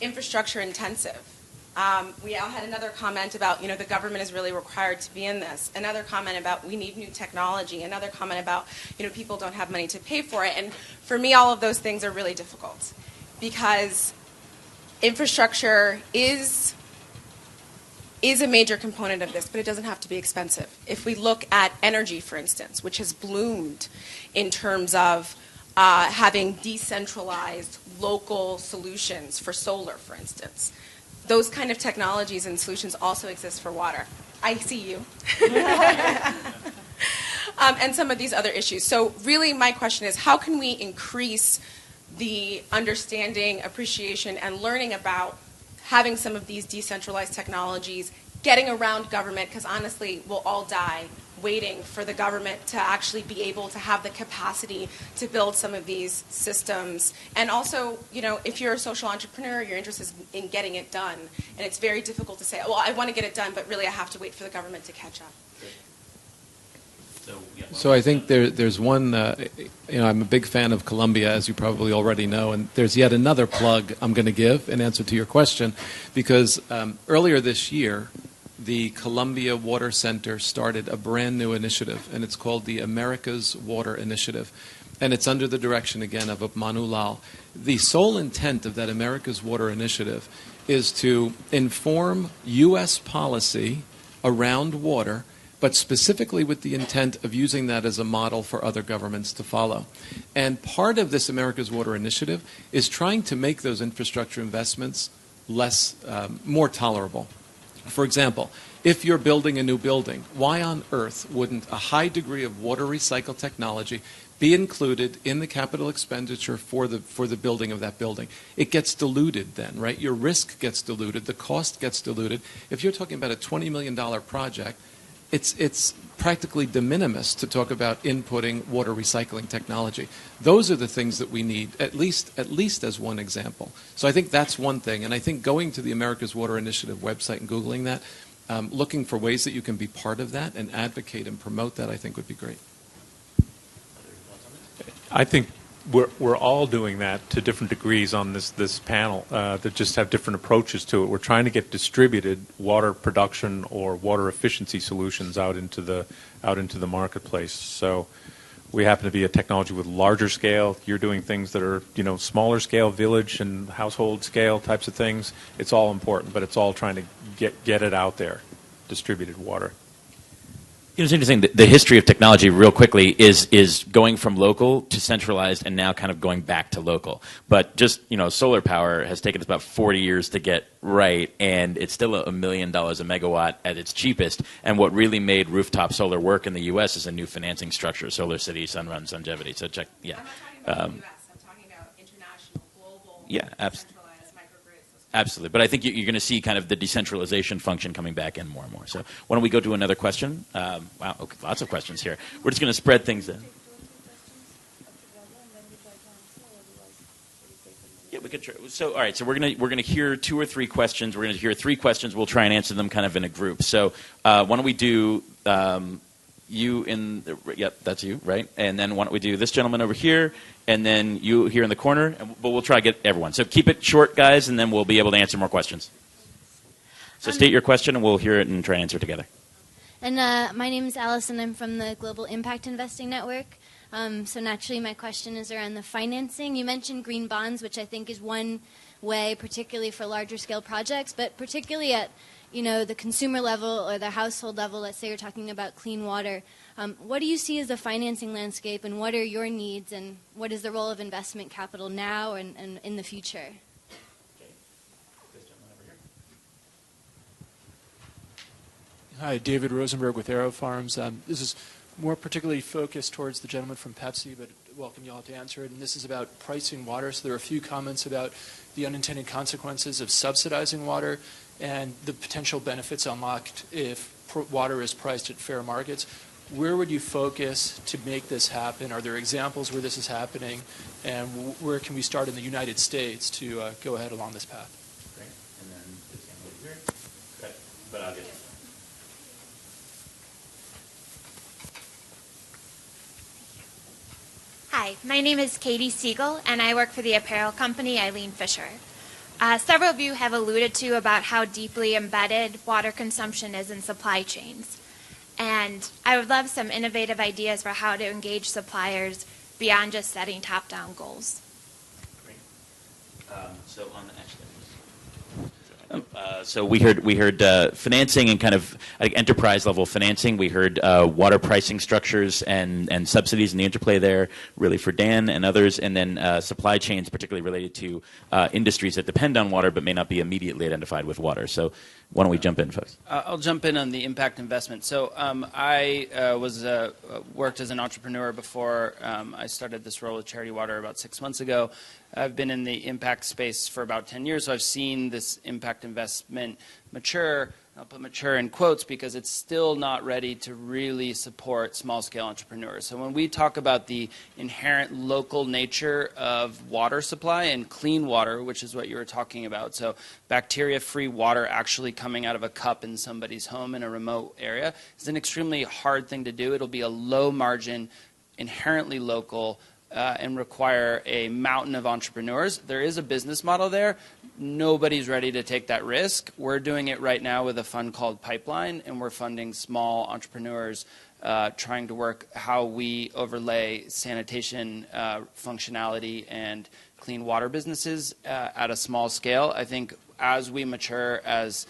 infrastructure intensive. We all had another comment about, the government is really required to be in this. Another comment about we need new technology. Another comment about, people don't have money to pay for it. And for me, all of those things are really difficult, because infrastructure is a major component of this, but it doesn't have to be expensive. If we look at energy, for instance, which has bloomed in terms of having decentralized local solutions for solar, for instance. Those kind of technologies and solutions also exist for water. I see you. And some of these other issues. So really my question is, how can we increase the understanding, appreciation, and learning about having some of these decentralized technologies, getting around government, because honestly, we'll all die waiting for the government to actually be able to have the capacity to build some of these systems. And also, you know, if you're a social entrepreneur, your interest is in getting it done. And it's very difficult to say, well, I want to get it done, but really I have to wait for the government to catch up. So I think there's one, I'm a big fan of Columbia, as you probably already know, and there's yet another plug I'm going to give in answer to your question, because earlier this year, the Columbia Water Center started a brand new initiative, and it's called the America's Water Initiative. And it's under the direction, again, of Manu Lal. The sole intent of that America's Water Initiative is to inform U.S. policy around water, but specifically with the intent of using that as a model for other governments to follow. And part of this America's Water Initiative is trying to make those infrastructure investments more tolerable. For example, if you're building a new building, why on earth wouldn't a high degree of water recycle technology be included in the capital expenditure for the building of that building? It gets diluted then, right? Your risk gets diluted, the cost gets diluted. If you're talking about a $20 million project, it's practically de minimis to talk about inputting water recycling technology. Those are the things that we need, at least as one example. So I think that's one thing. And I think going to the America's Water Initiative website and Googling that, looking for ways that you can be part of that and advocate and promote that, I think would be great. I think we're all doing that to different degrees on this panel that just have different approaches to it. We're trying to get distributed water production or water efficiency solutions out into the marketplace. So we happen to be a technology with larger scale. You're doing things that are, smaller scale, village and household scale types of things. It's all important, but it's all trying to get it out there, distributed water. It's interesting. The history of technology, real quickly, is going from local to centralized, and now kind of going back to local. But just solar power has taken us about 40 years to get right, and it's still $1 million a megawatt at its cheapest. And what really made rooftop solar work in the U.S. is a new financing structure: Solar City, Sunrun, Sungevity. So check, yeah. I'm not talking about the U.S. I'm talking about international, global, absolutely. centralized microgrids. Absolutely. But I think you're going to see kind of the decentralization function coming back in more and more. So why don't we go to another question? Wow, okay, lots of questions here. We're just going to spread things in. Yeah, we could. So, all right. So we're gonna hear 2 or 3 questions. We're gonna hear 3 questions. We'll try and answer them kind of in a group. So why don't we do you in the, yep, that's you, right? And then why don't we do this gentleman over here, and then you here in the corner, but we'll try to get everyone. So keep it short, guys, and then we'll be able to answer more questions. So state your question, and we'll hear it and try and answer together. And my name is Alice, and I'm from the Global Impact Investing Network. So naturally, my question is around the financing. You mentioned green bonds, which I think is one way, particularly for larger scale projects, but particularly at the consumer level or the household level. Let's say you're talking about clean water. What do you see as the financing landscape, and what are your needs, and what is the role of investment capital now and in the future? Hi, David Rosenberg with Arrow Farms. This is more particularly focused towards the gentleman from Pepsi, but welcome you all to answer it. And this is about pricing water. So there are a few comments about the unintended consequences of subsidizing water and the potential benefits unlocked if water is priced at fair markets. Where would you focus to make this happen? Are there examples where this is happening? And where can we start in the United States to go ahead along this path? Great. And then this guy over here. Okay. But I'll get you. Hi, my name is Katie Siegel, and I work for the apparel company Eileen Fisher. Several of you have alluded to about how deeply embedded water consumption is in supply chains. And I would love some innovative ideas for how to engage suppliers beyond just setting top-down goals. Great. So on the So we heard financing and kind of like enterprise level financing. We heard water pricing structures and subsidies and the interplay there, really for Dan and others, and then supply chains, particularly related to industries that depend on water but may not be immediately identified with water. So why don't we jump in, folks? I'll jump in on the impact investment. So I worked as an entrepreneur before I started this role with Charity Water about 6 months ago. I've been in the impact space for about 10 years, so I've seen this impact investment mature. I'll put mature in quotes because it's still not ready to really support small-scale entrepreneurs. So when we talk about the inherent local nature of water supply and clean water, which is what you were talking about, so bacteria-free water actually coming out of a cup in somebody's home in a remote area is an extremely hard thing to do. It'll be a low-margin, inherently local, and require a mountain of entrepreneurs. There is a business model there. Nobody's ready to take that risk. We're doing it right now with a fund called Pipeline, and we're funding small entrepreneurs trying to work how we overlay sanitation functionality and clean water businesses at a small scale. I think as we mature as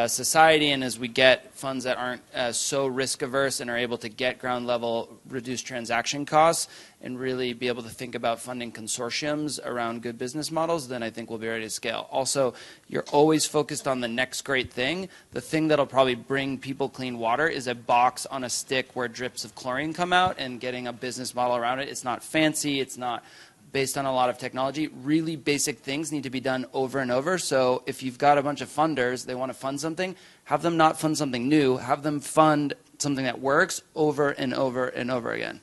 society and as we get funds that aren't so risk averse and are able to get ground level reduced transaction costs and really be able to think about funding consortiums around good business models, then I think we'll be ready to scale. Also, you're always focused on the next great thing. The thing that'll probably bring people clean water is a box on a stick where drips of chlorine come out, and getting a business model around it. It's not fancy. It's not based on a lot of technology. Really basic things need to be done over and over. So if you've got a bunch of funders, they want to fund something, have them not fund something new, have them fund something that works over and over and over again.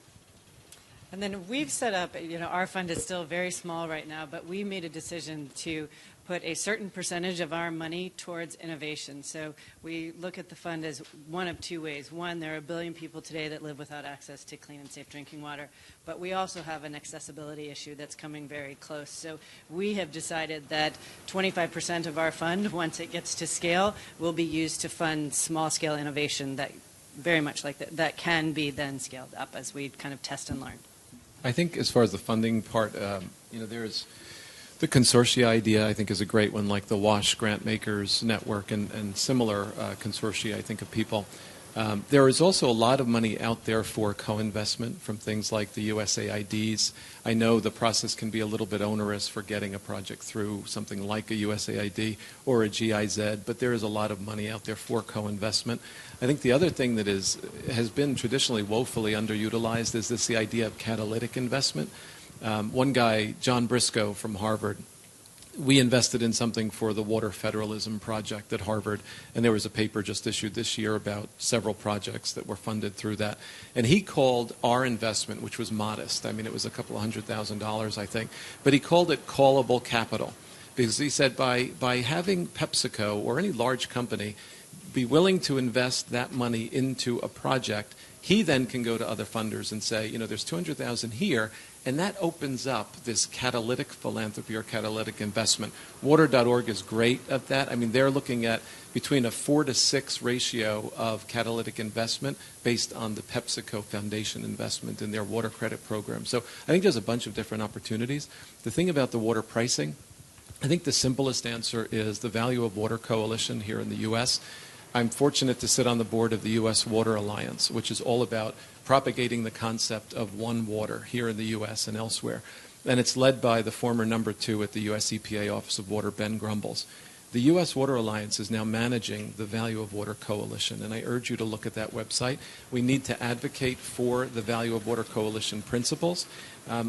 And then we've set up, our fund is still very small right now, but we made a decision to put a certain percentage of our money towards innovation. So we look at the fund as one of two ways. One, there are 1 billion people today that live without access to clean and safe drinking water, but we also have an accessibility issue that's coming very close. So we have decided that 25% of our fund, once it gets to scale, will be used to fund small-scale innovation that very much like that can be then scaled up as we kind of test and learn. I think as far as the funding part, there's the consortia idea, I think, is a great one, like the WASH Grant Makers Network and similar consortia, I think, of people. There is also a lot of money out there for co-investment from things like the USAIDs. I know the process can be a little bit onerous for getting a project through something like a USAID or a GIZ, but there is a lot of money out there for co-investment. I think the other thing that has been traditionally woefully underutilized is the idea of catalytic investment. One guy, John Briscoe from Harvard, we invested in something for the Water Federalism Project at Harvard, and there was a paper just issued this year about several projects that were funded through that. And he called our investment, which was modest, I mean, it was a couple of $100,000, I think, but he called it callable capital, because he said by having PepsiCo or any large company be willing to invest that money into a project, he then can go to other funders and say, there's $200,000 here, and that opens up this catalytic philanthropy or catalytic investment. Water.org is great at that. I mean, they're looking at between a 4 to 6 ratio of catalytic investment based on the PepsiCo Foundation investment in their water credit program. So I think there's a bunch of different opportunities. The thing about the water pricing, I think the simplest answer is the Value of Water Coalition here in the U.S. I'm fortunate to sit on the board of the U.S. Water Alliance, which is all about propagating the concept of one water here in the U.S. and elsewhere. And it's led by the former number 2 at the U.S. EPA Office of Water, Ben Grumbles. The U.S. Water Alliance is now managing the Value of Water Coalition, and I urge you to look at that website. We need to advocate for the Value of Water Coalition principles.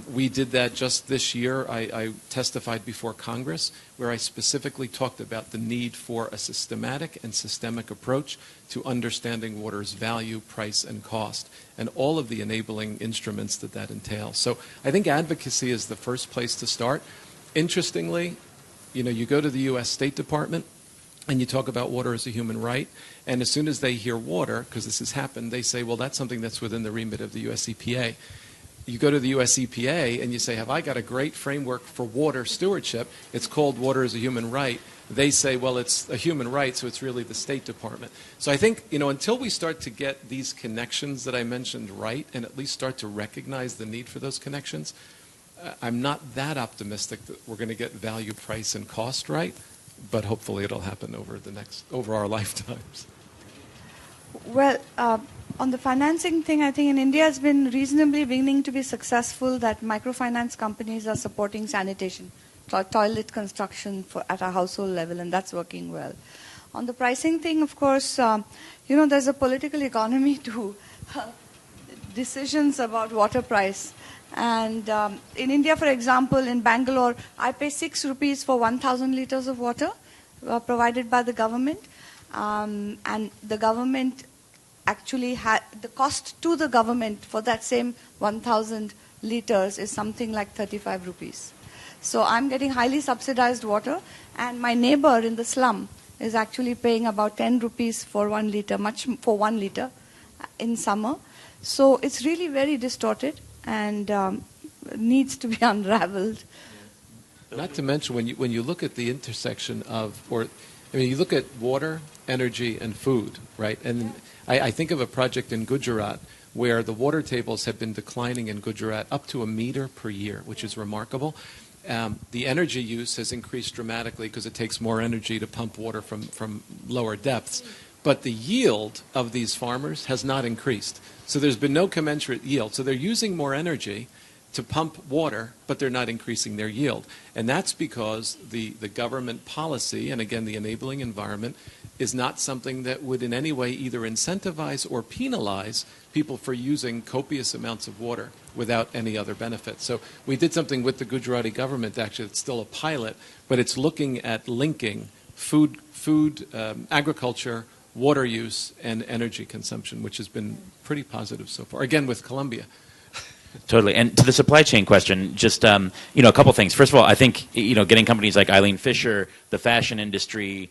We did that just this year. I testified before Congress where I specifically talked about the need for a systematic and systemic approach to understanding water's value, price, and cost, and all of the enabling instruments that entails. So I think advocacy is the first place to start. Interestingly, you go to the U.S. State Department and you talk about water as a human right, and as soon as they hear water, because this has happened, they say, well, that's something that's within the remit of the U.S. EPA. You go to the U.S. EPA and you say, have I got a great framework for water stewardship? It's called water as a human right. They say, well, it's a human right, so it's really the State Department. So I think, until we start to get these connections that I mentioned right and at least start to recognize the need for those connections, I'm not that optimistic that we're going to get value, price, and cost right. but hopefully it'll happen over our lifetimes. Well, on the financing thing, I think in India has been reasonably beginning to be successful that microfinance companies are supporting sanitation, toilet construction at a household level, and that's working well. On the pricing thing, of course, there's a political economy to decisions about water price. And in India, for example, in Bangalore, I pay 6 rupees for 1,000 liters of water provided by the government. And the government actually the cost to the government for that same 1,000 liters is something like 35 rupees. So I'm getting highly subsidized water, and my neighbor in the slum is actually paying about 10 rupees for 1 liter, for 1 liter in summer. So it's really very distorted and needs to be unraveled. Not to mention when you look at the intersection you look at water, energy, and food, right? And I think of a project in Gujarat where the water tables have been declining in Gujarat up to 1 meter per year, which is remarkable. The energy use has increased dramatically because it takes more energy to pump water from lower depths. But the yield of these farmers has not increased. So there's been no commensurate yield. So they're using more energy to pump water, but they're not increasing their yield. And that's because the government policy, and again the enabling environment, is not something that would in any way either incentivize or penalize people for using copious amounts of water without any other benefit. So we did something with the Gujarati government, actually it's still a pilot, but it's looking at linking food, agriculture, water use, and energy consumption, which has been pretty positive so far. Again, with Colombia. Totally. And to the supply chain question, just a couple things. First of all, I think getting companies like Eileen Fisher, the fashion industry,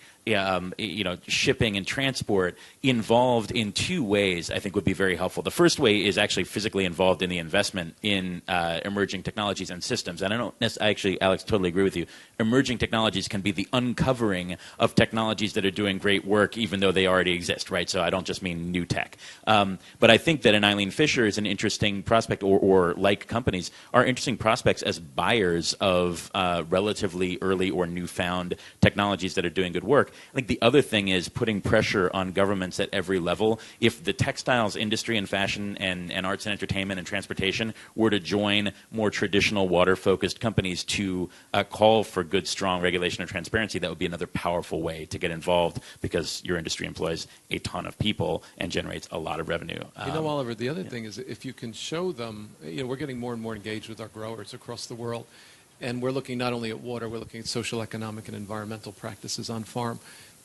shipping and transport involved in 2 ways, I think would be very helpful. The first way is actually physically involved in the investment in emerging technologies and systems. And I don't necessarily, Alex, totally agree with you. Emerging technologies can be the uncovering of technologies that are doing great work, even though they already exist, right? So I don't just mean new tech. But I think that an Eileen Fisher is an interesting prospect, or like companies, are interesting prospects as buyers of relatively early or newfound technologies that are doing good work. I think the other thing is putting pressure on governments at every level. If the textiles industry and fashion and arts and entertainment and transportation were to join more traditional water-focused companies to call for good, strong regulation and transparency, that would be another powerful way to get involved, because your industry employs a ton of people and generates a lot of revenue. Oliver, the other thing is if you can show them, we're getting more and more engaged with our growers across the world. And we're looking not only at water, we're looking at social, economic, and environmental practices on farm.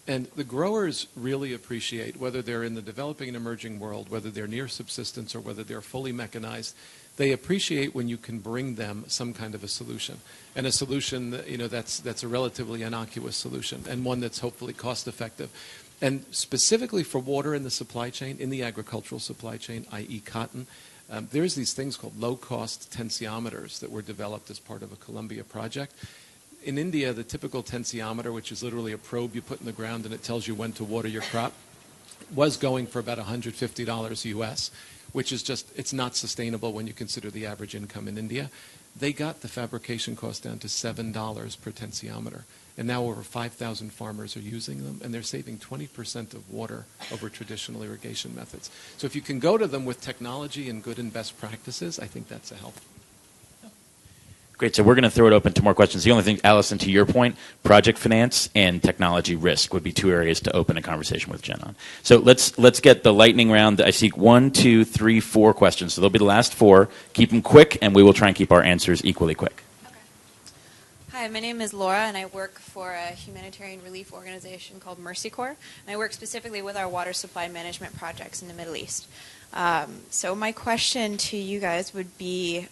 And the growers really appreciate, whether they're in the developing and emerging world, whether they're near subsistence or whether they're fully mechanized, they appreciate when you can bring them some kind of a solution. And a solution that's a relatively innocuous solution, and one that's hopefully cost effective. And specifically for water in the supply chain, in the agricultural supply chain, i.e. cotton, there's these things called low-cost tensiometers that were developed as part of a Columbia project. In India, the typical tensiometer, which is literally a probe you put in the ground and it tells you when to water your crop, was going for about $150 US, which is it's not sustainable when you consider the average income in India. They got the fabrication cost down to $7 per tensiometer. And now over 5,000 farmers are using them, and they're saving 20% of water over traditional irrigation methods. So if you can go to them with technology and good and best practices, I think that's a help. Great. So we're going to throw it open to more questions. The only thing, Allison, to your point, project finance and technology risk would be 2 areas to open a conversation with Jen on. So let's get the lightning round. I see 1, 2, 3, 4 questions. So they'll be the last 4. Keep them quick, and we will try and keep our answers equally quick. Hi, my name is Laura, and I work for a humanitarian relief organization called Mercy Corps. And I work specifically with our water supply management projects in the Middle East. So my question to you guys would be,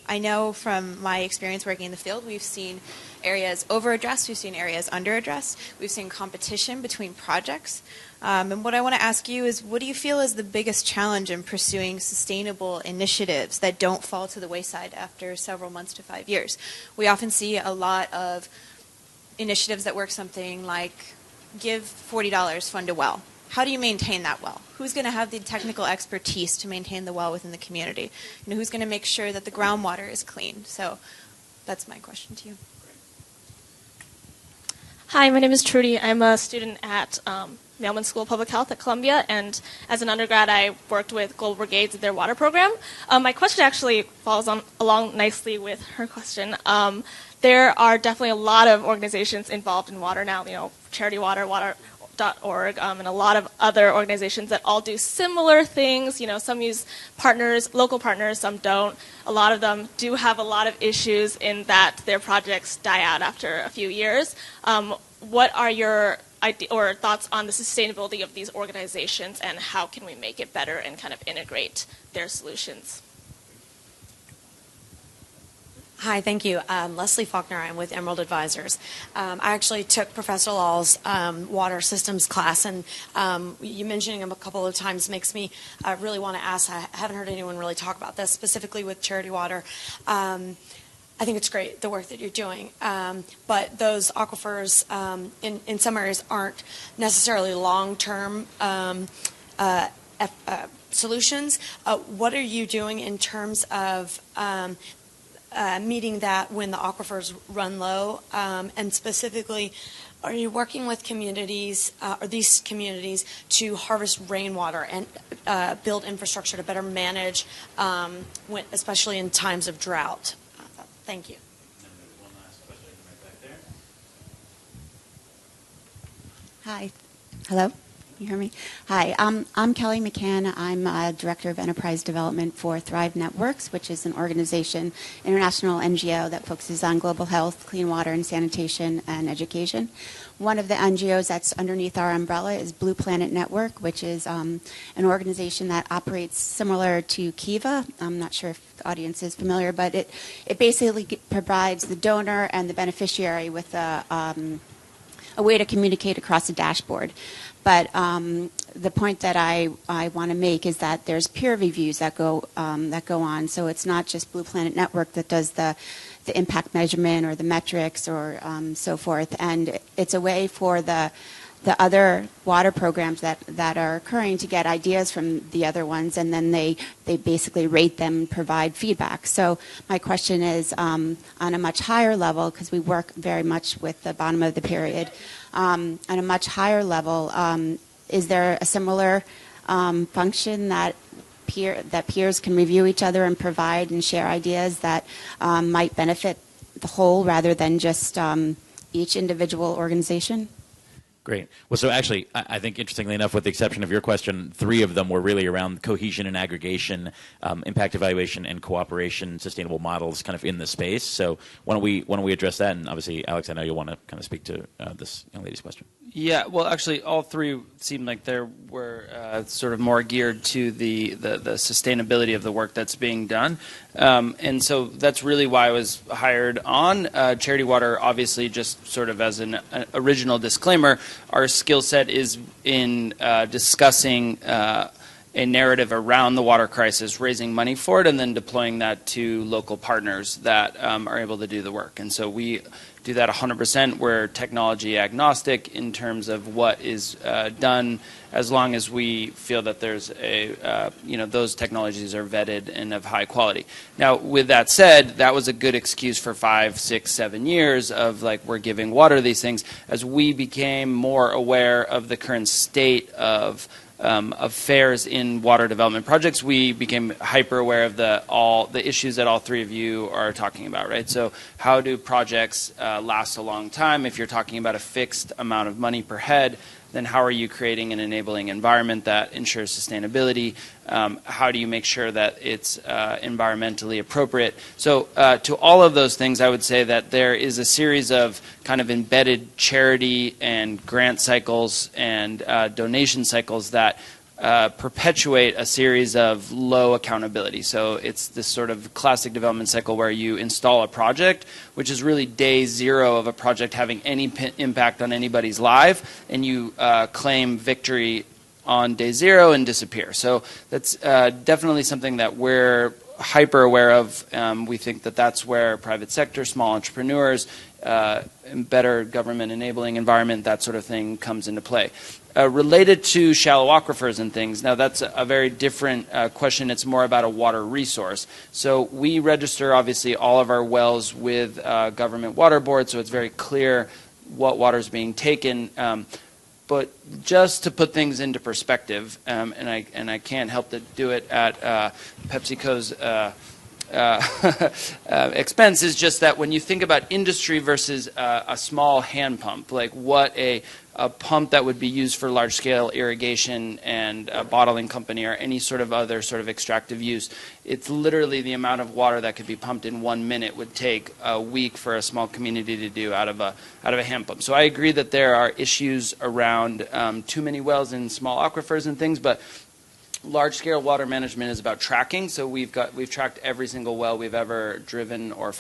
I know from my experience working in the field, we've seen areas over-addressed, we've seen areas under-addressed, we've seen competition between projects. And what I want to ask you is, what do you feel is the biggest challenge in pursuing sustainable initiatives that don't fall to the wayside after several months to 5 years? We often see a lot of initiatives that work something like give $40, fund a well. How do you maintain that well? Who's going to have the technical expertise to maintain the well within the community? Who's going to make sure that the groundwater is clean? So that's my question to you. Hi, my name is Trudy. I'm a student at Mailman School of Public Health at Columbia, and as an undergrad, I worked with Global Brigades at their water program. My question actually falls along nicely with her question. There are definitely a lot of organizations involved in water now, Charity Water, Water.org, and a lot of other organizations that all do similar things. Some use partners, local partners, some don't. A lot of them do have a lot of issues in that their projects die out after a few years. What are your thoughts on the sustainability of these organizations, and how can we make it better and kind of integrate their solutions? Hi, thank you. Leslie Faulkner. I'm with Emerald Advisors. I actually took Professor Law's water systems class, and you mentioning him a couple of times makes me really want to ask. I haven't heard anyone really talk about this, specifically with Charity Water. I think it's great, the work that you're doing, but those aquifers in some areas aren't necessarily long-term solutions. What are you doing in terms of meeting that when the aquifers run low, and specifically, are you working with communities or these communities to harvest rainwater and build infrastructure to better manage, especially in times of drought? Thank you. Hi. Hello? You hear me? Hi, I'm Kelly McCann. I'm Director of Enterprise Development for Thrive Networks, which is an organization, international NGO that focuses on global health, clean water and sanitation and education. One of the NGOs that's underneath our umbrella is Blue Planet Network, which is an organization that operates similar to Kiva. I'm not sure if the audience is familiar, but it basically provides the donor and the beneficiary with a way to communicate across the dashboard. But the point that I want to make is that there's peer reviews that go on. So it's not just Blue Planet Network that does the impact measurement or the metrics or so forth. And it's a way for the other water programs that are occurring to get ideas from the other ones, and then they basically rate them and provide feedback. So my question is, on a much higher level, because we work very much with the bottom of the period, on a much higher level, is there a similar function that peers can review each other and provide and share ideas that might benefit the whole rather than just each individual organization? Great. Well, so actually, I think interestingly enough, with the exception of your question, 3 of them were really around cohesion and aggregation, impact evaluation, and cooperation, sustainable models, kind of in the space. So why don't we address that? And obviously, Alex, I know you'll want to kind of speak to this young lady's question. Yeah, well, actually, all 3 seemed like they were sort of more geared to the sustainability of the work that's being done. And so that's really why I was hired on. Charity Water, obviously, just sort of as an original disclaimer, our skill set is in discussing a narrative around the water crisis, raising money for it, and then deploying that to local partners that are able to do the work. And so we do that 100%. We're technology agnostic in terms of what is done, as long as we feel that there's those technologies are vetted and of high quality. Now, with that said, that was a good excuse for 5, 6, 7 years of we're giving water to these things. As we became more aware of the current state of affairs in water development projects, we became hyper aware of the issues that all 3 of you are talking about, right? So how do projects last a long time? If you're talking about a fixed amount of money per head, then how are you creating an enabling environment that ensures sustainability? How do you make sure that it's environmentally appropriate? So to all of those things, I would say that there is a series of kind of embedded charity and grant cycles and donation cycles that perpetuate a series of low accountability. So it's this sort of classic development cycle where you install a project, which is really day 0 of a project having any impact on anybody's life, and you claim victory on day 0 and disappear. So that's definitely something that we're hyper aware of. We think that that's where private sector, small entrepreneurs, better government enabling environment, that sort of thing comes into play. Related to shallow aquifers and things, now that's a very different question. It's more about a water resource. So we register, obviously, all of our wells with government water boards, so it's very clear what water is being taken. But just to put things into perspective, and I can't help to do it at PepsiCo's expense, is just that when you think about industry versus a small hand pump, like what a pump that would be used for large-scale irrigation and a bottling company or any sort of other sort of extractive use, it's literally the amount of water that could be pumped in 1 minute would take a week for a small community to do out of a hand pump. So I agree that there are issues around too many wells in small aquifers and things, but large-scale water management is about tracking. So we've tracked every single well we've ever drilled or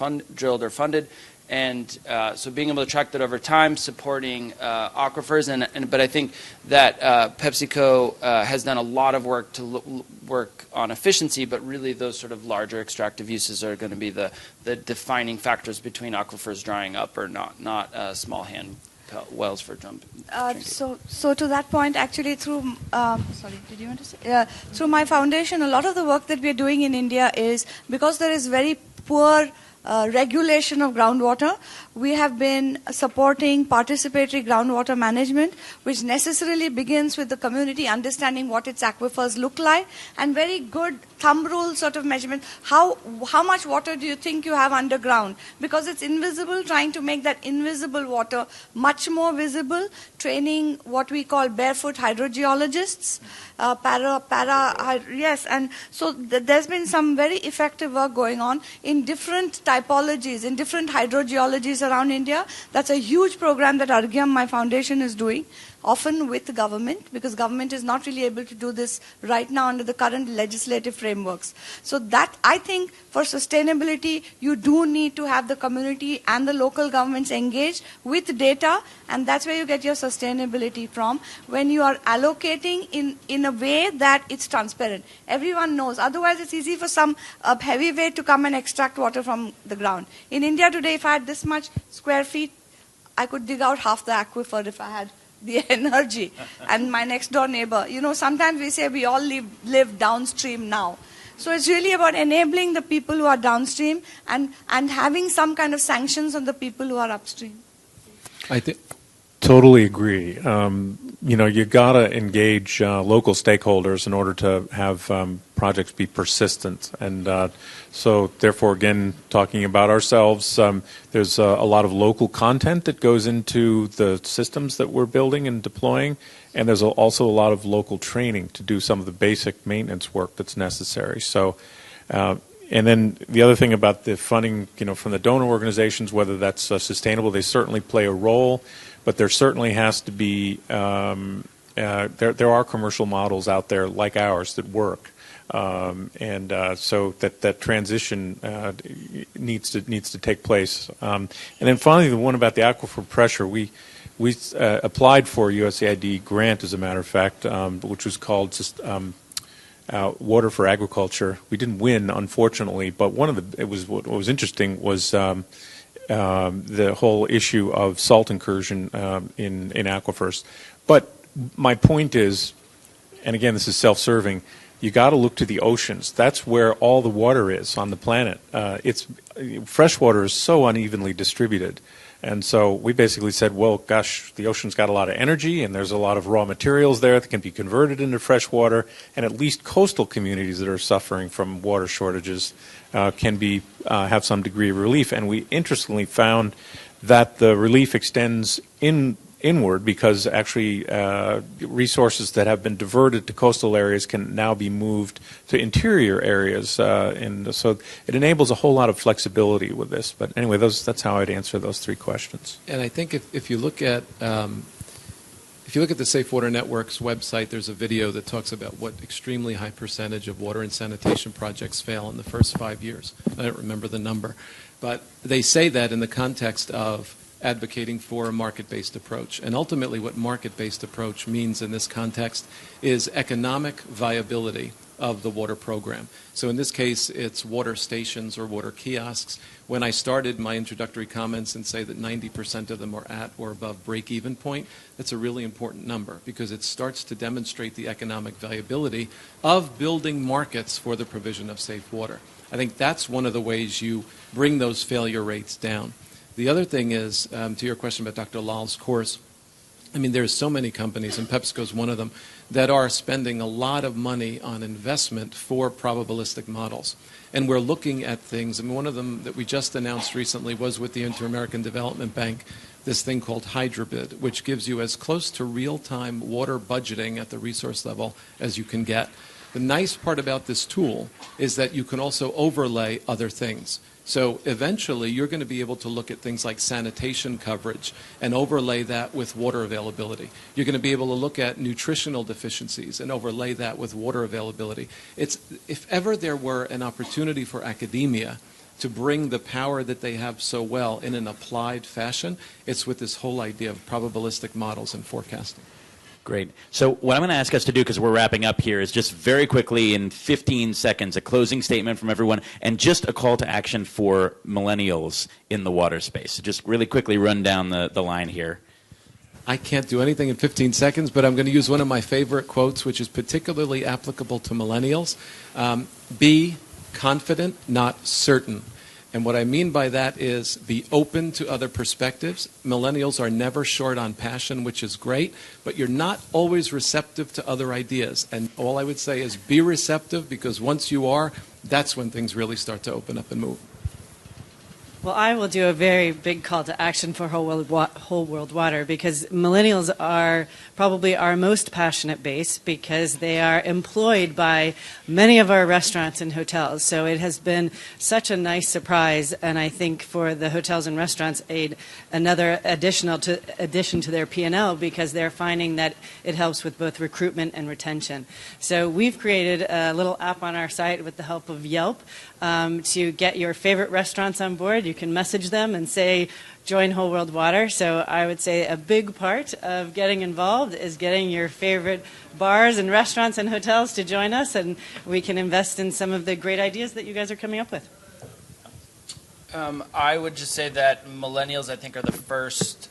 funded. And so being able to track that over time, supporting aquifers, but I think that PepsiCo has done a lot of work to work on efficiency, but really those sort of larger extractive uses are going to be the defining factors between aquifers drying up or not small hand wells for drinking. So to that point, actually, through sorry, did you want to say? Through my foundation, a lot of the work that we are doing in India is because there is very poor regulation of groundwater. We have been supporting participatory groundwater management, which necessarily begins with the community understanding what its aquifers look like, and very good thumb rule sort of measurement. How much water do you think you have underground? Because it's invisible, trying to make that invisible water much more visible, training what we call barefoot hydrogeologists, yes, and so there's been some very effective work going on in different typologies, in different hydrogeologies around India. That's a huge program that Arghyam, my foundation, is doing, often with the government, because government is not really able to do this right now under the current legislative frameworks. So that, I think, for sustainability, you do need to have the community and the local governments engaged with data, and that's where you get your sustainability from, when you are allocating in a way that it's transparent. Everyone knows. Otherwise, it's easy for some heavyweight to come and extract water from the ground. In India today, if I had this much square feet, I could dig out half the aquifer if I had the energy. And my next door neighbor, sometimes we say we all live downstream now. So it's really about enabling the people who are downstream and having some kind of sanctions on the people who are upstream. I totally agree. You gotta engage local stakeholders in order to have projects be persistent, and so therefore, again, talking about ourselves, there's a lot of local content that goes into the systems that we're building and deploying, and there's also a lot of local training to do some of the basic maintenance work that's necessary. So. And then the other thing about the funding, from the donor organizations, whether that's sustainable, they certainly play a role, but there certainly has to be, there are commercial models out there like ours that work. So that transition needs to take place. And then finally, the one about the aquifer pressure, we applied for a USAID grant, as a matter of fact, which was called just Water for Agriculture. We didn't win, unfortunately, but what was interesting was the whole issue of salt incursion in aquifers. But my point is, and again, this is self-serving, you got to look to the oceans. That's where all the water is on the planet. Fresh water is so unevenly distributed. And so we basically said, well, gosh, the ocean's got a lot of energy, and there's a lot of raw materials there that can be converted into fresh water, and at least coastal communities that are suffering from water shortages can have some degree of relief. And we interestingly found that the relief extends inward, because actually resources that have been diverted to coastal areas can now be moved to interior areas, and so it enables a whole lot of flexibility with this. But anyway, that's how I'd answer those three questions. And I think if you look at the Safe Water Network's website, there's a video that talks about what extremely high percentage of water and sanitation projects fail in the first 5 years. I don't remember the number, but they say that in the context of advocating for a market-based approach. And ultimately what market-based approach means in this context is economic viability of the water program. So in this case, it's water stations or water kiosks. When I started my introductory comments and say that 90% of them are at or above break-even point, that's a really important number, because it starts to demonstrate the economic viability of building markets for the provision of safe water. I think that's one of the ways you bring those failure rates down. The other thing is, to your question about Dr. Lal's course, I mean, there's so many companies, and PepsiCo is one of them, that are spending a lot of money on investment for probabilistic models. And we're looking at things, and one of them that we just announced recently was with the Inter-American Development Bank, this thing called HydroBid, which gives you as close to real-time water budgeting at the resource level as you can get. The nice part about this tool is that you can also overlay other things. So eventually you're going to be able to look at things like sanitation coverage and overlay that with water availability. You're going to be able to look at nutritional deficiencies and overlay that with water availability. If ever there were an opportunity for academia to bring the power that they have so well in an applied fashion, it's with this whole idea of probabilistic models and forecasting. Great. So what I'm going to ask us to do, because we're wrapping up here, is just very quickly in 15 seconds, a closing statement from everyone, and just a call to action for millennials in the water space. So just really quickly run down the line here. I can't do anything in 15 seconds, but I'm going to use one of my favorite quotes, which is particularly applicable to millennials. Be confident, not certain. And what I mean by that is be open to other perspectives. Millennials are never short on passion, which is great, but you're not always receptive to other ideas. And all I would say is be receptive, because once you are, that's when things really start to open up and move. Well, I will do a very big call to action for whole world water, because millennials are probably our most passionate base, because they are employed by many of our restaurants and hotels. So it has been such a nice surprise, and I think for the hotels and restaurants, another addition to their P&L, because they're finding that it helps with both recruitment and retention. So we've created a little app on our site with the help of Yelp to get your favorite restaurants on board. You can message them and say, join Whole World Water. So I would say a big part of getting involved is getting your favorite bars and restaurants and hotels to join us, and we can invest in some of the great ideas that you guys are coming up with. I would just say that millennials, I think, are the first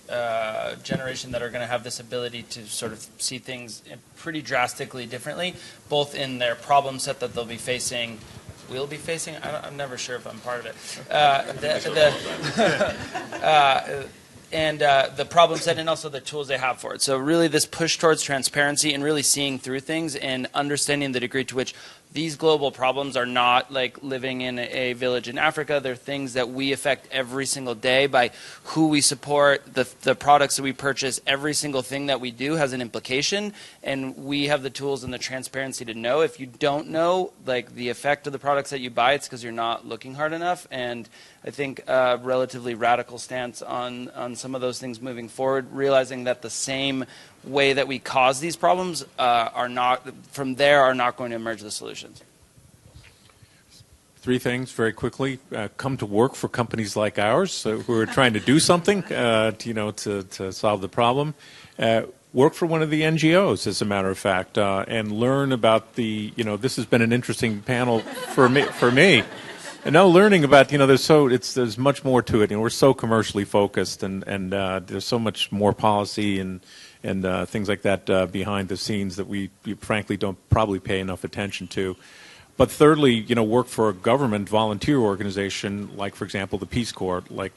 generation that are going to have this ability to sort of see things pretty drastically differently, both in their problem set that they'll be facing. We'll be facing. I'm never sure if I'm part of it. The problem set, and also the tools they have for it. So really, this push towards transparency and really seeing through things and understanding the degree to which these global problems are not like living in a village in Africa. They're things that we affect every single day by who we support, the products that we purchase. Every single thing that we do has an implication, and we have the tools and the transparency to know. If you don't know like the effect of the products that you buy, it's because you're not looking hard enough. And I think a relatively radical stance on some of those things moving forward, realizing that the same way that we cause these problems are not going to emerge the solutions. Three things very quickly. Come to work for companies like ours who are trying to do something to solve the problem. Work for one of the NGOs, as a matter of fact, and learn about this has been an interesting panel for me. And now learning about, there's much more to it. We're so commercially focused, and there's so much more policy and things like that behind the scenes that we frankly don't probably pay enough attention to. But thirdly, work for a government volunteer organization, like, for example, the Peace Corps. Like,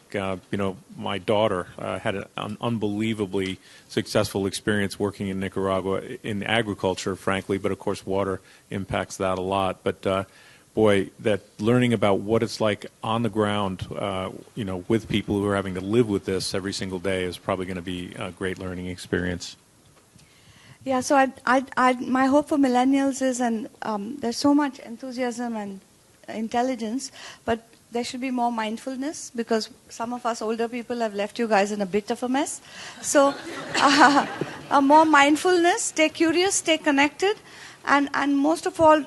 my daughter had an unbelievably successful experience working in Nicaragua in agriculture, frankly, but of course water impacts that a lot. But boy, that learning about what it's like on the ground, with people who are having to live with this every single day is probably going to be a great learning experience. Yeah, so my hope for millennials is, and there's so much enthusiasm and intelligence, but there should be more mindfulness, because some of us older people have left you guys in a bit of a mess. So more mindfulness, stay curious, stay connected, and most of all,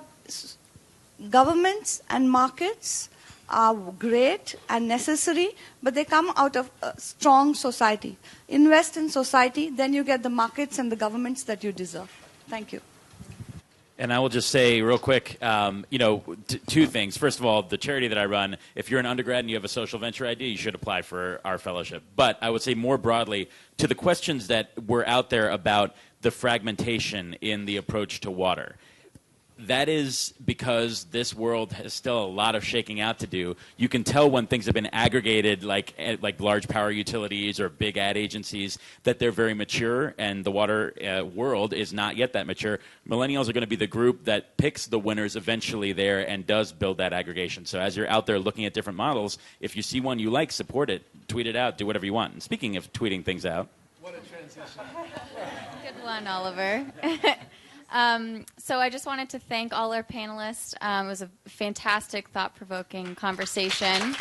governments and markets are great and necessary, but they come out of a strong society. Invest in society, then you get the markets and the governments that you deserve. Thank you. And I will just say real quick, two things. First of all, the charity that I run, if you're an undergrad and you have a social venture idea, you should apply for our fellowship. But I would say more broadly, to the questions that were out there about the fragmentation in the approach to water. that is because this world has still a lot of shaking out to do. You can tell when things have been aggregated, like large power utilities or big ad agencies, that they're very mature, and the water world is not yet that mature. Millennials are going to be the group that picks the winners eventually there and does build that aggregation. So as you're out there looking at different models, if you see one you like, support it, tweet it out, do whatever you want. And speaking of tweeting things out. What a transition. Good one, Oliver. So I just wanted to thank all our panelists. It was a fantastic, thought-provoking conversation.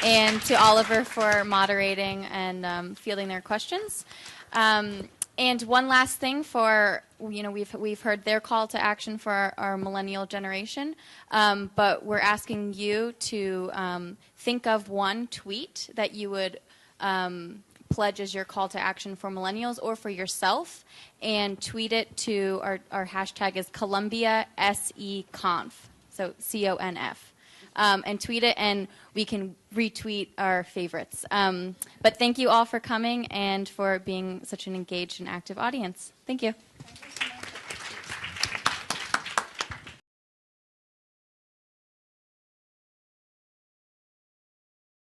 And to Oliver for moderating and fielding their questions. And one last thing for, we've heard their call to action for our millennial generation, but we're asking you to think of one tweet that you would pledge as your call to action for millennials or for yourself, and tweet it to our hashtag is Columbia SEConf, so CONF. And tweet it, and we can retweet our favorites. But thank you all for coming and for being such an engaged and active audience. Thank you.